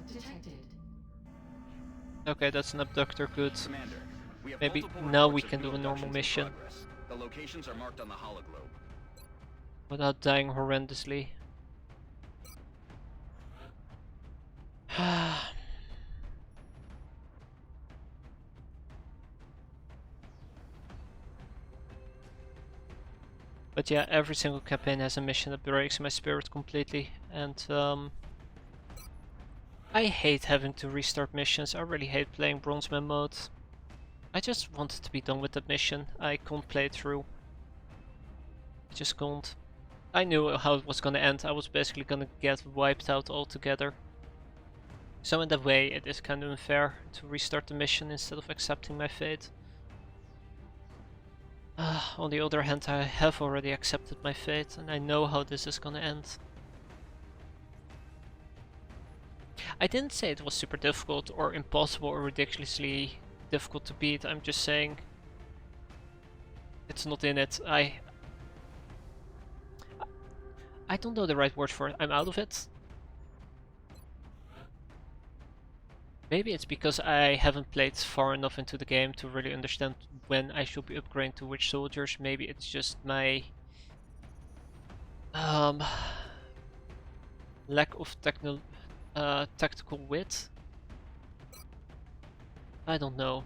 Okay, that's an abductor. Good. Commander, we have Maybe multiple now reports we of can new do a normal abductions in mission. progress. The locations are marked on the hologlobe. Without dying horrendously. But yeah, every single campaign has a mission that breaks my spirit completely, and I hate having to restart missions. I really hate playing Bronzeman mode. I just wanted to be done with that mission. I can't play it through. I just can't. I knew how it was gonna end. I was basically gonna get wiped out altogether. So in that way, it is kind of unfair to restart the mission instead of accepting my fate. On the other hand, I have already accepted my fate, and I know how this is gonna end. I didn't say it was super difficult or impossible or ridiculously difficult to beat. I'm just saying it's not in it. I don't know the right word for it. I'm out of it. Maybe it's because I haven't played far enough into the game to really understand when I should be upgrading to which soldiers. Maybe it's just my lack of tactical wit. I don't know.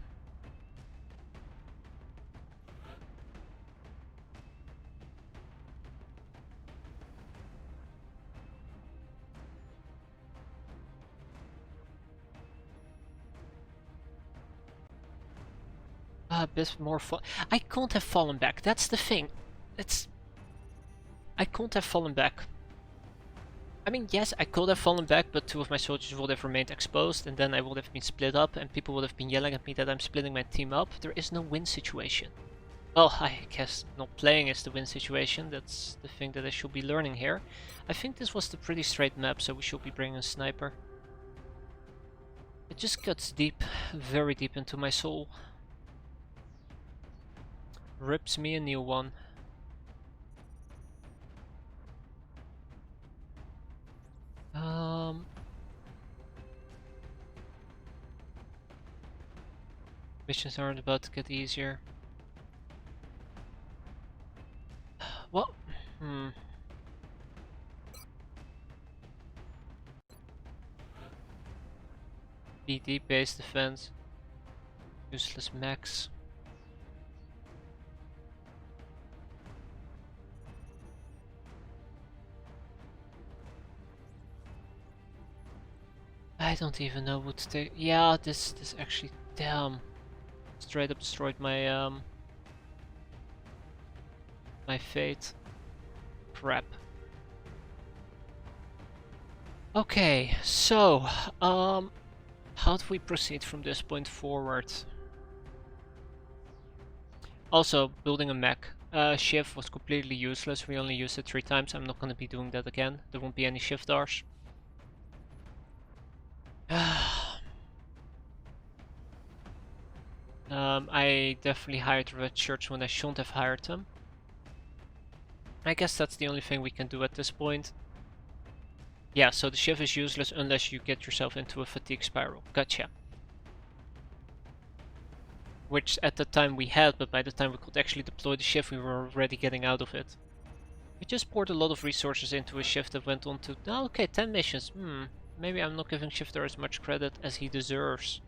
A bit more fun. I can't have fallen back. That's the thing. I can't have fallen back. I mean, yes, I could have fallen back, but 2 of my soldiers would have remained exposed, and then I would have been split up, and people would have been yelling at me that I'm splitting my team up. There is no win situation. Well, I guess not playing is the win situation. That's the thing that I should be learning here. I think this was the pretty straight map, so we should be bringing a sniper. It just cuts deep, very deep into my soul. Rips me a new one. Missions aren't about to get easier. What? BD base defense. Useless max. I don't even know what to take. Yeah, this actually, damn, straight up destroyed my my fate. Crap. Okay, so how do we proceed from this point forward? Also, building a mech. Shift was completely useless. We only used it 3 times. I'm not gonna be doing that again. There won't be any shiftars. I definitely hired red shirts when I shouldn't have hired them. I guess that's the only thing we can do at this point. Yeah, so the shift is useless unless you get yourself into a fatigue spiral. Gotcha. Which at the time we had, but by the time we could actually deploy the shift, we were already getting out of it. We just poured a lot of resources into a shift that went on to... Oh, okay, 10 missions. Maybe I'm not giving Shifter as much credit as he deserves.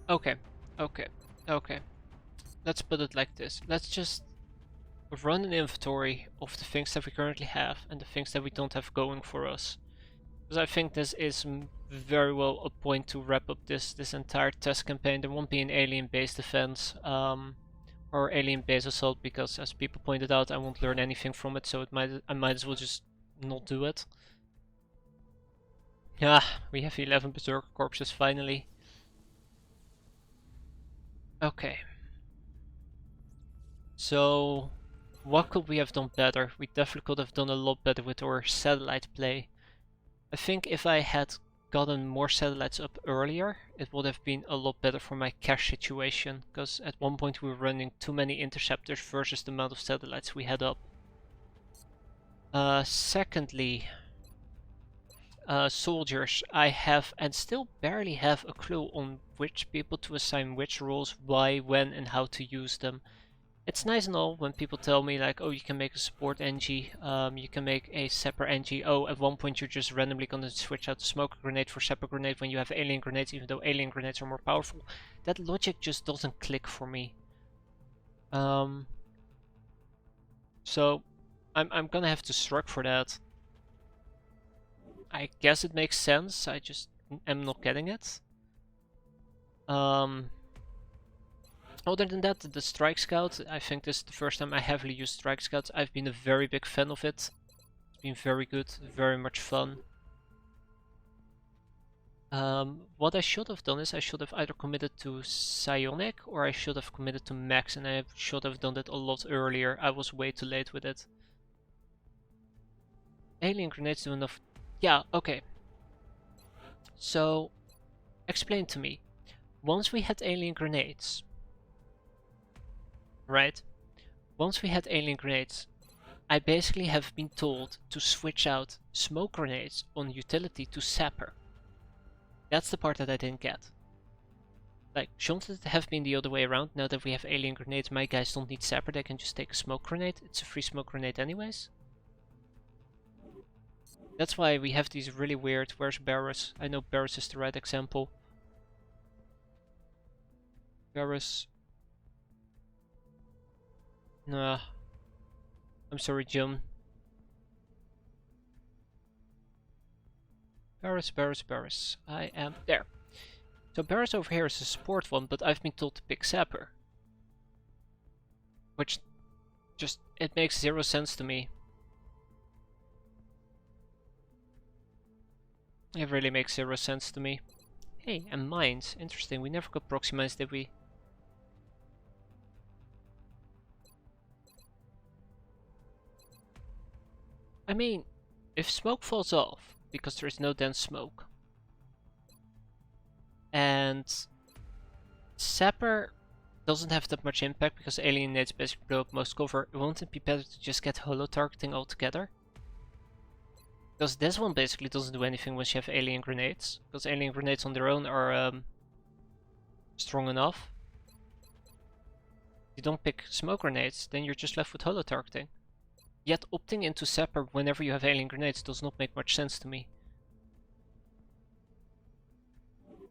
Okay, okay. Let's put it like this. Let's just run an inventory of the things that we currently have and the things that we don't have going for us. Because I think this is very well a point to wrap up this entire test campaign. There won't be an alien base defense or alien base assault because, as people pointed out, I won't learn anything from it, so I might as well just not do it. Ah, we have 11 Berserker corpses finally. Okay. So, what could we have done better? We definitely could have done a lot better with our satellite play. I think if I had gotten more satellites up earlier, it would have been a lot better for my cash situation, because at one point we were running too many interceptors versus the amount of satellites we had up. Secondly, soldiers, I have and still barely have a clue on which people to assign which roles, why, when, and how to use them. It's nice and all when people tell me like, oh, you can make a support NG, you can make a separate NG, oh, at one point you're just randomly gonna switch out the smoke grenade for separate grenade when you have alien grenades, even though alien grenades are more powerful. That logic just doesn't click for me. So I'm gonna have to shrug for that. I guess it makes sense, I just am not getting it. Other than that, the Strike Scout, I think this is the first time I heavily used Strike Scouts. I've been a very big fan of it. It's been very good, very much fun. What I should have done is I should have either committed to Psionic or I should have committed to Max, and I should have done that a lot earlier. I was way too late with it. Alien grenades do enough. Yeah, okay. So, explain to me. Once we had alien grenades, right? Once we had alien grenades, I basically have been told to switch out smoke grenades on utility to sapper. That's the part that I didn't get. Like, shouldn't it have been the other way around? Now that we have alien grenades, my guys don't need sapper, they can just take a smoke grenade. It's a free smoke grenade anyways. That's why we have these really weird... Where's Barris? I know Barris is the right example. Barris... Nah. I'm sorry, Jim. Barris. I am there. So Barris over here is a support one, but I've been told to pick Sapper. Which just, it makes 0 sense to me. It really makes 0 sense to me. Hey, and mines. Interesting, we never got proxy mines, did we? I mean, if smoke falls off, because there is no dense smoke, and Sapper doesn't have that much impact because alienates basically blow up most cover, won't it be better to just get holo targeting altogether? Because this one basically doesn't do anything once you have alien grenades, because alien grenades on their own are strong enough. If you don't pick smoke grenades, then you're just left with holo targeting. Yet opting into Sapper whenever you have alien grenades does not make much sense to me.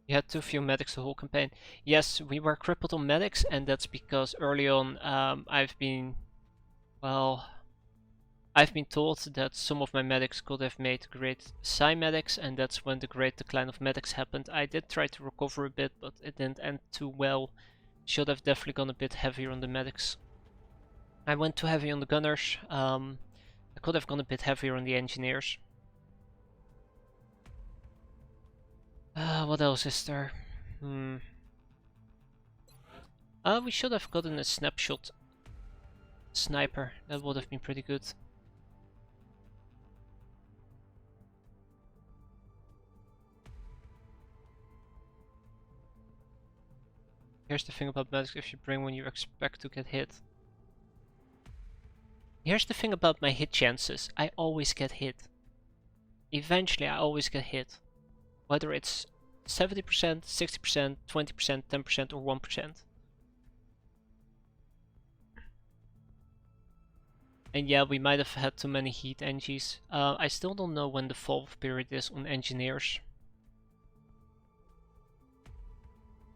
You had too few medics the whole campaign. Yes, we were crippled on medics, and that's because early on I've been told that some of my medics could have made great Psi medics, and that's when the great decline of medics happened. I did try to recover a bit, but it didn't end too well. Should have definitely gone a bit heavier on the medics. I went too heavy on the gunners. I could have gone a bit heavier on the engineers. What else is there? We should have gotten a snapshot sniper. That would have been pretty good. Here's the thing about medics: if you bring one, you expect to get hit. Here's the thing about my hit chances: I always get hit. Eventually, I always get hit. Whether it's 70%, 60%, 20%, 10%, or 1%. And yeah, we might have had too many heat engies. I still don't know when the fall-off period is on engineers.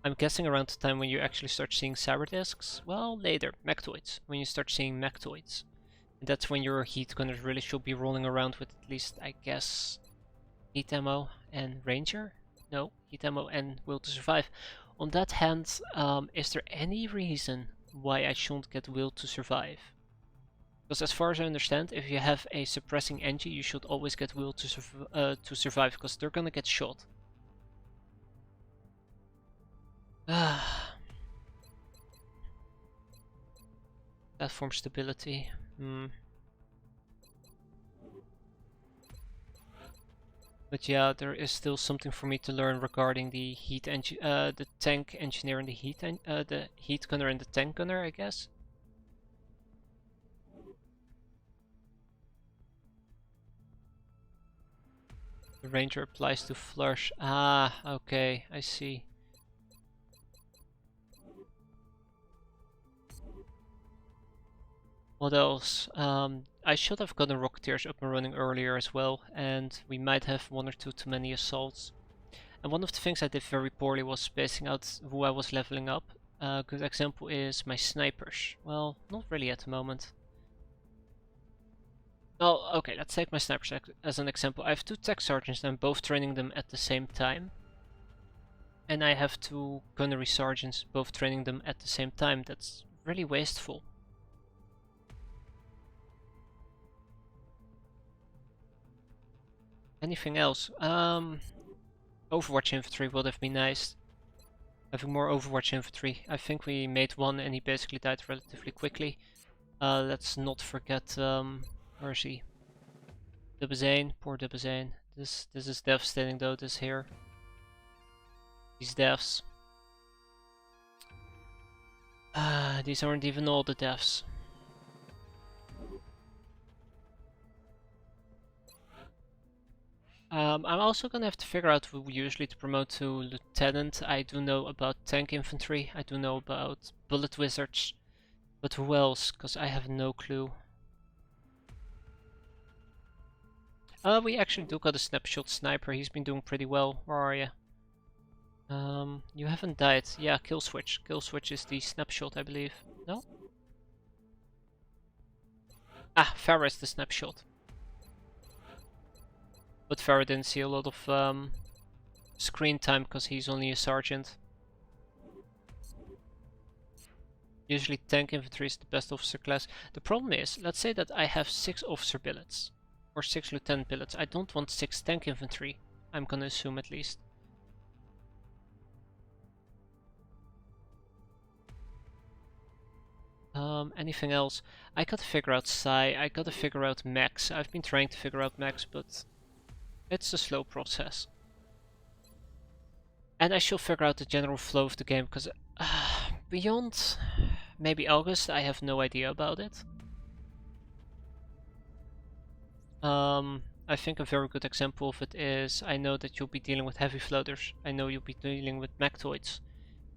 I'm guessing around the time when you actually start seeing cyber discs. Well, later, mechtoids. When you start seeing mechtoids. And that's when your heat gunners really should be rolling around with at least, I guess, heat ammo and ranger? No, heat ammo and will to survive. On that hand, is there any reason why I shouldn't get will to survive? Because as far as I understand, if you have a suppressing engie, you should always get will to survive, because they're gonna get shot. Platform stability. But yeah, there is still something for me to learn regarding the the tank engineer and the heat gunner and the tank gunner, I guess. The ranger applies to flush. Ah, okay, I see. What else? I should have gotten Rocketeers up and running earlier as well, and we might have one or two too many assaults. And one of the things I did very poorly was spacing out who I was leveling up. A good example is my snipers. Well, not really at the moment. Oh, okay, let's take my snipers as an example. I have 2 tech sergeants and I'm both training them at the same time. And I have 2 gunnery sergeants, both training them at the same time. That's really wasteful. Anything else? Overwatch infantry would have been nice. Having more Overwatch infantry. I think we made one and he basically died relatively quickly. Let's not forget, where is he? Debazane, poor Debazane. This is devastating though, this here. These deaths. These aren't even all the deaths. I'm also gonna have to figure out who usually to promote to lieutenant. I do know about tank infantry, I do know about bullet wizards, but who else? Because I have no clue. We actually do got a snapshot sniper, he's been doing pretty well. Where are you? You haven't died. Yeah, kill switch. Kill switch is the snapshot, I believe. No? Ah, Farah is the snapshot. But Farah didn't see a lot of screen time because he's only a sergeant. Usually tank infantry is the best officer class. The problem is, let's say that I have 6 officer billets or 6 lieutenant billets. I don't want 6 tank infantry I'm gonna assume at least. Anything else? I gotta figure out Psi, I gotta figure out Max. I've been trying to figure out Max, but it's a slow process. And I should figure out the general flow of the game, because beyond maybe August, I have no idea about it. I think a very good example of it is, I know that you'll be dealing with heavy floaters. I know you'll be dealing with Mechtoids.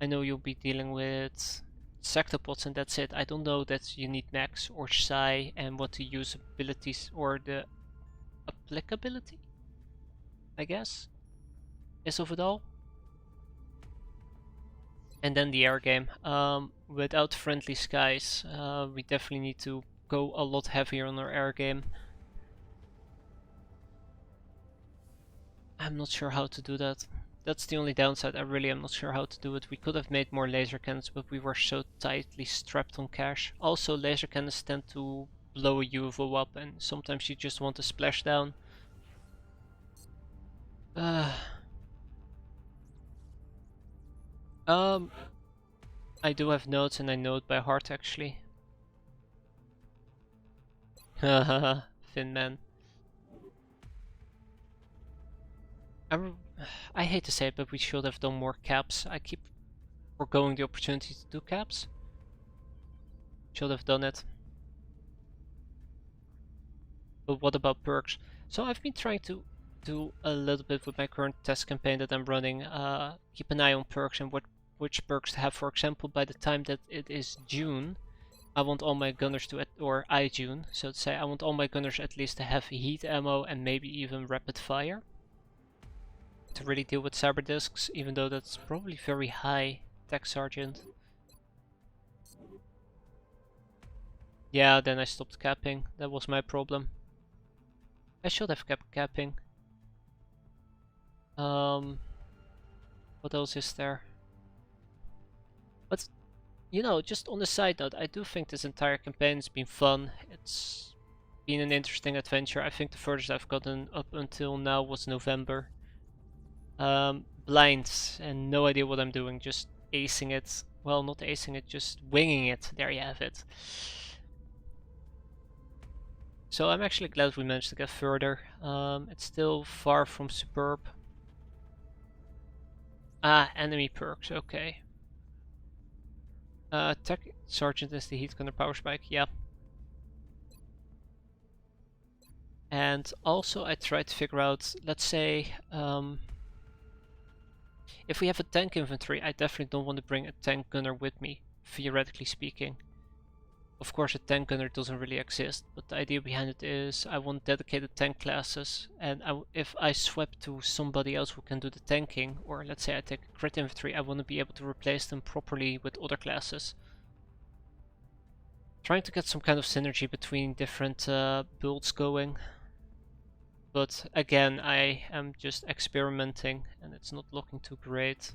I know you'll be dealing with sectopods, and that's it. I don't know that you need Max or Psi and what the usabilities or the applicability, I guess, is of it all. And then the air game. Without friendly skies, we definitely need to go a lot heavier on our air game. I'm not sure how to do that. That's the only downside. I really am not sure how to do it. We could have made more laser cannons, but we were so tightly strapped on cash. Also, laser cannons tend to blow a UFO up, and sometimes you just want to splash down. I do have notes, and I know it by heart actually. Haha, Thin Man. I hate to say it, but we should have done more caps. I keep foregoing the opportunity to do caps. Should have done it. But what about perks? So I've been trying to do a little bit with my current test campaign that I'm running. Keep an eye on perks and which perks to have. For example, by the time that it is June, I want all my gunners to, or June, so to say, I want all my gunners at least to have heat ammo and maybe even rapid fire. To really deal with cyber discs, even though that's probably very high, Tech Sergeant. Yeah, then I stopped capping. That was my problem. I should have kept capping. What else is there? But, you know, just on the side note, I do think this entire campaign has been fun. It's been an interesting adventure. I think the furthest I've gotten up until now was November. Blinds and no idea what I'm doing, just acing it. Well, not acing it, just winging it. There you have it. So I'm actually glad we managed to get further. It's still far from superb. Ah, enemy perks, okay. Tech Sergeant is the heat gunner power spike, yeah. And also I tried to figure out, let's say, if we have a tank inventory, I definitely don't want to bring a tank gunner with me, theoretically speaking. Of course, a tank gunner doesn't really exist, but the idea behind it is I want dedicated tank classes, and if I swap to somebody else who can do the tanking, or let's say I take a crit infantry, I want to be able to replace them properly with other classes. Trying to get some kind of synergy between different builds going. But again, I am just experimenting and it's not looking too great.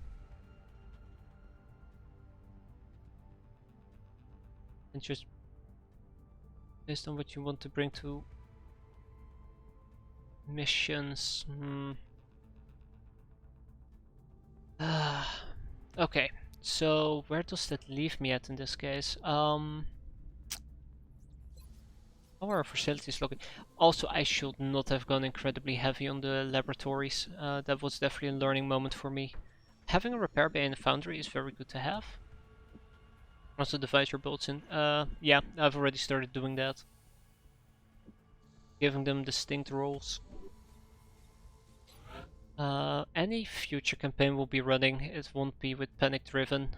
And just based on what you want to bring to missions. Okay, so where does that leave me at in this case? How are our facilities looking? Also, I should not have gone incredibly heavy on the laboratories. That was definitely a learning moment for me. Having a repair bay in the foundry is very good to have. Also the visor bolts in. Yeah, I've already started doing that. Giving them distinct roles. Any future campaign we'll be running, it won't be with panic driven.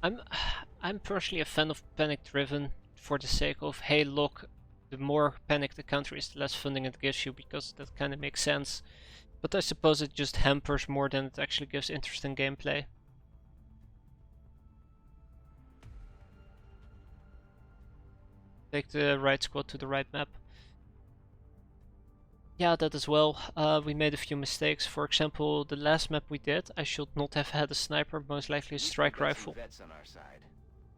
I'm personally a fan of panic driven for the sake of, hey look, the more panicked the country is, the less funding it gives you, because that kind of makes sense. But I suppose it just hampers more than it actually gives interesting gameplay. Take the right squad to the right map. Yeah, that as well. We made a few mistakes. For example, the last map we did, I should not have had a sniper, most likely a strike rifle. Vets on our side.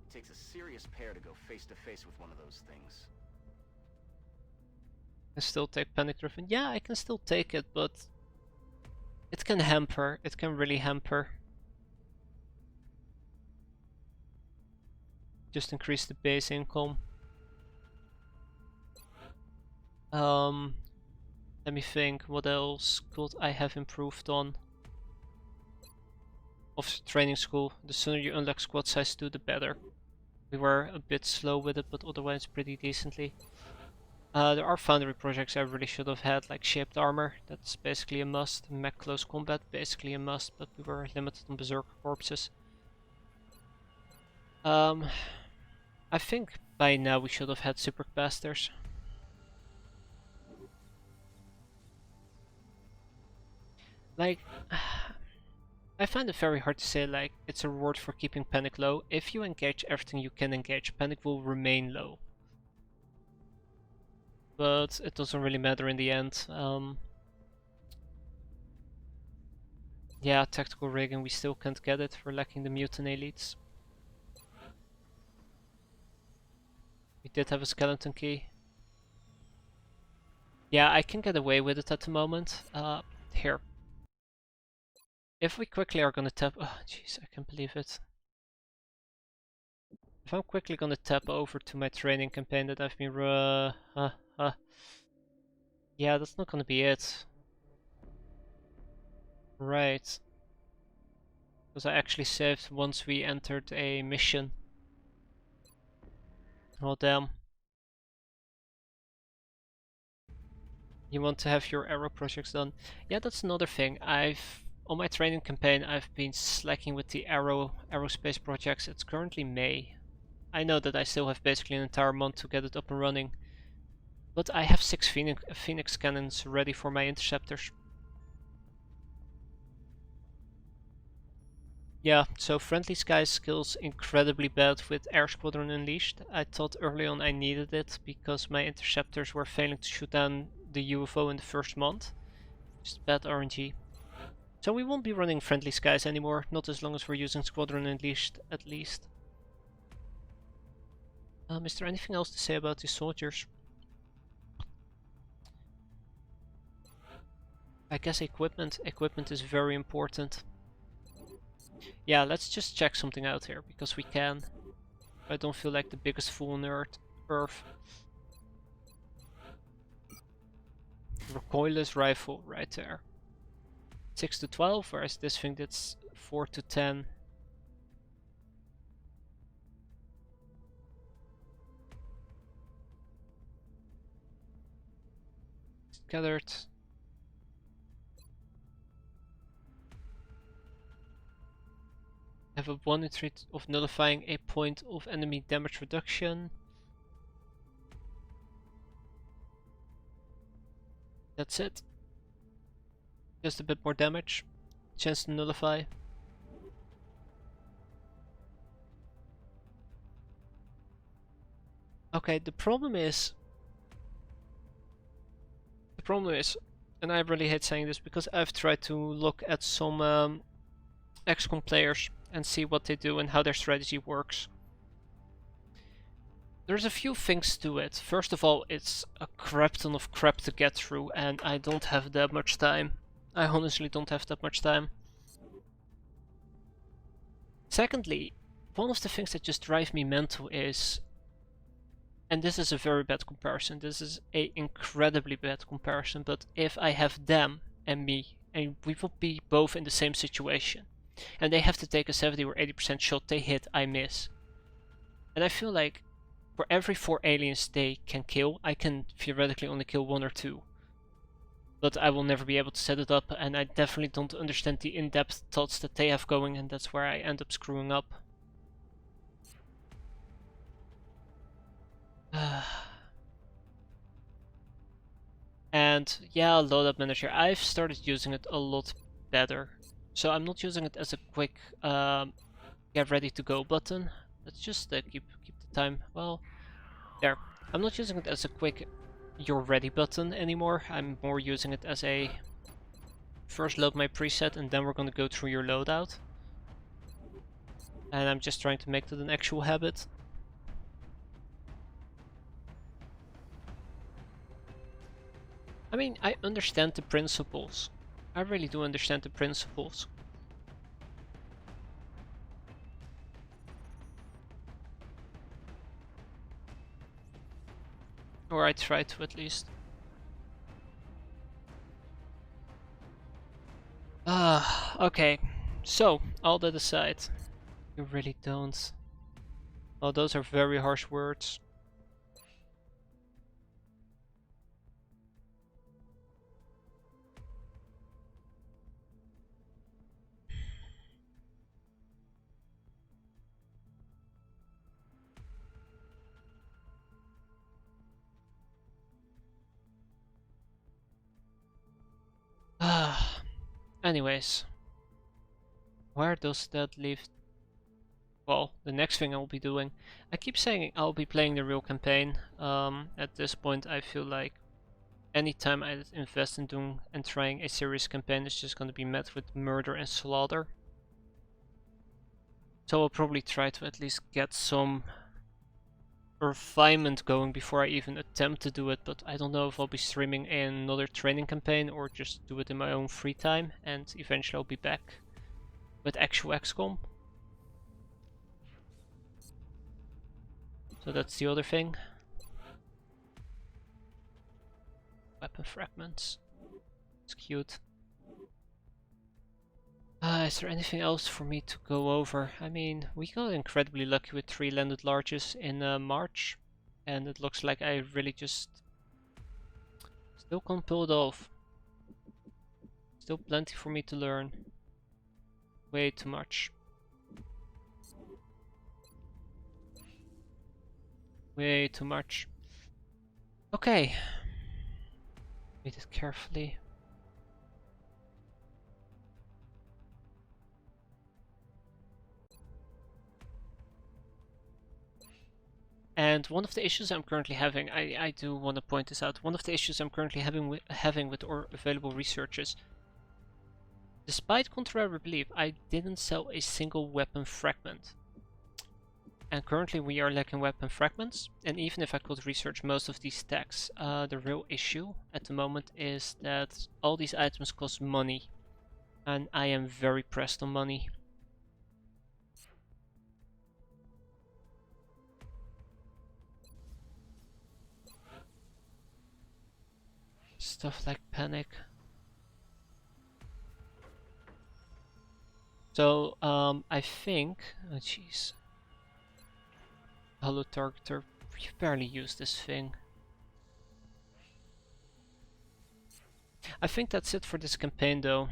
It takes a serious pair to go face to face with one of those things. I still take panic driven. Yeah, I can still take it, but It can hamper, it can really hamper. Just increase the base income. Let me think, what else could I have improved on? Of training school, the sooner you unlock squad size 2, the better. We were a bit slow with it, but otherwise pretty decently. There are foundry projects I really should have had, like shaped armor, that's basically a must. Mech close combat, basically a must, but we were limited on berserker corpses. I think by now we should have had super capacitors. Like, I find it very hard to say, like, it's a reward for keeping panic low. If you engage everything you can engage, panic will remain low. But it doesn't really matter in the end. Yeah, tactical rigging, we still can't get it. We're lacking the mutant elites. We did have a skeleton key. Yeah, I can get away with it at the moment. Here. If we quickly are gonna tap... Oh, jeez, I can't believe it. If I'm quickly gonna tap over to my training campaign that I've been... yeah, that's not gonna be it. Right. Because I actually saved once we entered a mission. Oh, damn. You want to have your arrow projects done. Yeah, that's another thing. On my training campaign, I've been slacking with the aerospace projects. It's currently May. I know that I still have basically an entire month to get it up and running. But I have 6 Phoenix cannons ready for my interceptors. Yeah, so friendly skies skills incredibly bad with Air Squadron Unleashed. I thought early on I needed it because my interceptors were failing to shoot down the UFO in the first month. Just bad RNG. So we won't be running friendly skies anymore, not as long as we're using Squadron Unleashed at least. Is there anything else to say about the soldiers? I guess equipment. Equipment is very important. Yeah, let's just check something out here, because we can. I don't feel like the biggest fool on Earth. Recoilless rifle, right there. 6 to 12, whereas this thing that's 4 to 10. Scattered. Have a 1 in 3 of nullifying a point of enemy damage reduction. That's it. Just a bit more damage. Chance to nullify. Okay, the problem is, and I really hate saying this because I've tried to look at some XCOM players and see what they do and how their strategy works. There's a few things to it. First of all, it's a crap ton of crap to get through, and I don't have that much time. I honestly don't have that much time. Secondly, one of the things that just drive me mental is, and this is a very bad comparison, this is an incredibly bad comparison, but if I have them and me, and we will be both in the same situation, and they have to take a 70 or 80% shot, they hit, I miss. And I feel like for every 4 aliens they can kill, I can theoretically only kill 1 or 2. But I will never be able to set it up, and I definitely don't understand the in-depth thoughts that they have going, and that's where I end up screwing up. And yeah, loadout manager, I've started using it a lot better. So I'm not using it as a quick get ready to go button. Let's just keep the time. Well, there. I'm not using it as a quick you're ready button anymore. I'm more using it as a first load my preset and then we're gonna go through your loadout. And I'm just trying to make that an actual habit. I mean, I understand the principles, I really do understand the principles. Or I try to at least. Okay. So, all that aside, you really don't. Oh, those are very harsh words. Anyways, where does that leave? Well, the next thing I'll be doing, I keep saying I'll be playing the real campaign. At this point, I feel like anytime I invest in doing and trying a serious campaign, it's just going to be met with murder and slaughter. So I'll probably try to at least get some refinement going before I even attempt to do it, but I don't know if I'll be streaming another training campaign or just do it in my own free time, and eventually I'll be back with actual XCOM. So that's the other thing. Weapon fragments. It's cute. Is there anything else for me to go over? I mean, we got incredibly lucky with 3 landed larges in March, and it looks like I really just still can't pull it off. Still plenty for me to learn. Way too much. Way too much. Okay. Read it carefully. And one of the issues I'm currently having, I do want to point this out, one of the issues I'm currently having with our available researches, despite contrary belief, I didn't sell a single weapon fragment. And currently we are lacking weapon fragments, and even if I could research most of these stacks, the real issue at the moment is that all these items cost money, and I am very pressed on money. Stuff like panic. So, I think, oh jeez. Hello targeter, we barely use this thing. I think that's it for this campaign though.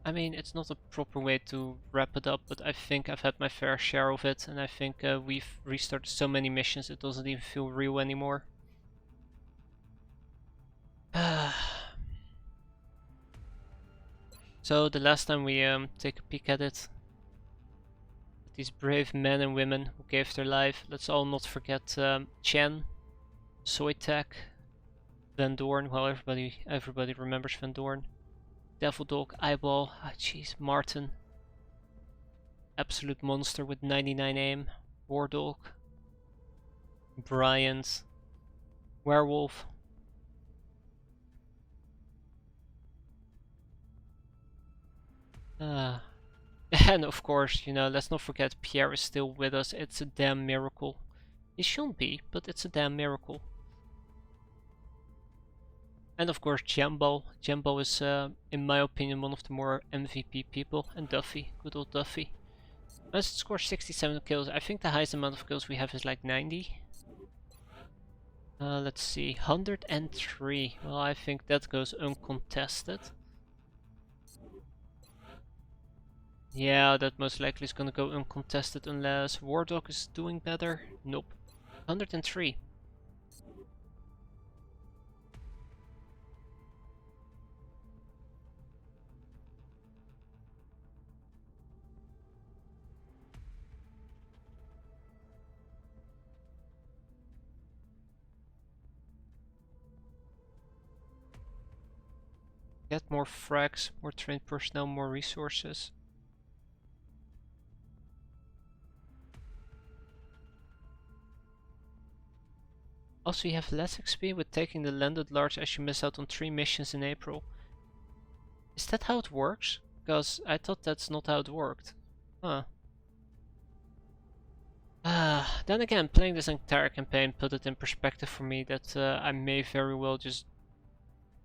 I mean, it's not a proper way to wrap it up, but I think I've had my fair share of it, and I think we've restarted so many missions it doesn't even feel real anymore. So the last time we take a peek at it, these brave men and women who gave their life, let's all not forget Chen, Soytek, Van Dorn, well everybody remembers Van Dorn, Devil Dog, Eyeball, jeez, Martin, Absolute Monster with 99 aim, War Dog, Bryant, Werewolf. And of course, you know, let's not forget Pierre is still with us. It's a damn miracle. He shouldn't be, but it's a damn miracle. And of course Jumbo. Jumbo is, in my opinion, one of the more MVP people. And Duffy, good old Duffy. Let's score 67 kills. I think the highest amount of kills we have is like 90. Let's see, 103. Well, I think that goes uncontested. Yeah, that most likely is gonna go uncontested unless War Dog is doing better. Nope. 103. Get more frags, more trained personnel, more resources. Also, you have less XP with taking the landed large as you miss out on 3 missions in April. Is that how it works? Because I thought that's not how it worked. Huh. Then again, playing this entire campaign put it in perspective for me that I may very well just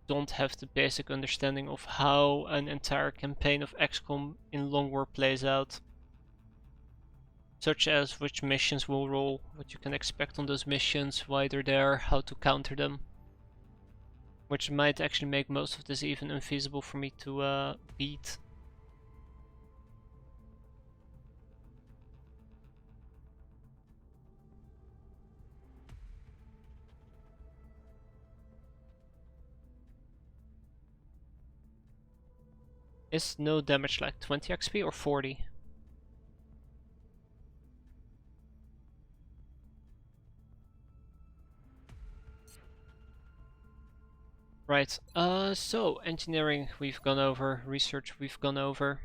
don't have the basic understanding of how an entire campaign of XCOM in long war plays out. Such as which missions will roll, what you can expect on those missions, why they're there, how to counter them. Which might actually make most of this even infeasible for me to beat. Is no damage like 20 XP or 40? Right, so engineering we've gone over, research we've gone over.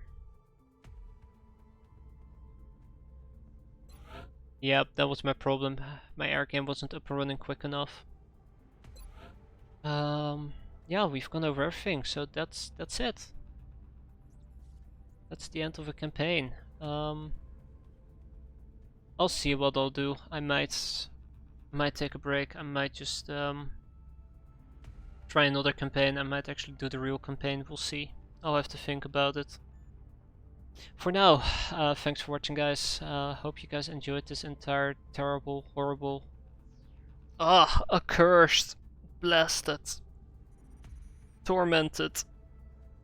Yep, that was my problem. My air game wasn't up and running quick enough. Yeah, we've gone over everything, so that's it. That's the end of a campaign. I'll see what I'll do. I might take a break. I might just try another campaign. I might actually do the real campaign. We'll see. I'll have to think about it. For now, thanks for watching, guys. Hope you guys enjoyed this entire terrible, horrible, accursed, blasted, tormented,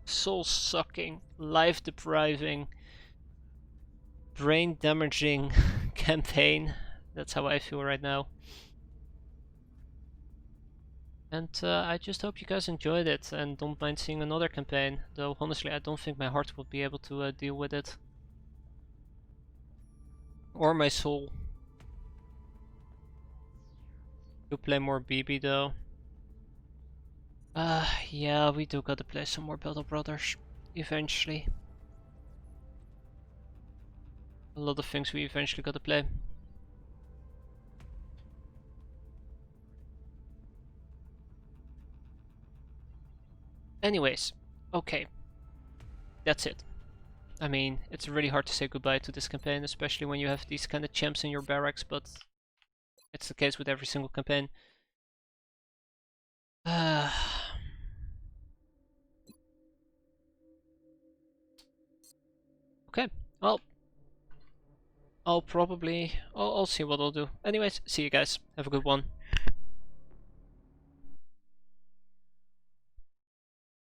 soul-sucking, life-depriving, brain-damaging campaign. That's how I feel right now. And I just hope you guys enjoyed it and don't mind seeing another campaign, though honestly I don't think my heart will be able to deal with it. Or my soul. To play more BB though. Yeah, we do gotta play some more Battle Brothers, eventually. A lot of things we eventually gotta play. Anyways, okay. That's it. I mean, it's really hard to say goodbye to this campaign, especially when you have these kind of champs in your barracks, but it's the case with every single campaign. Okay, well, I'll see what I'll do. Anyways, see you guys. Have a good one.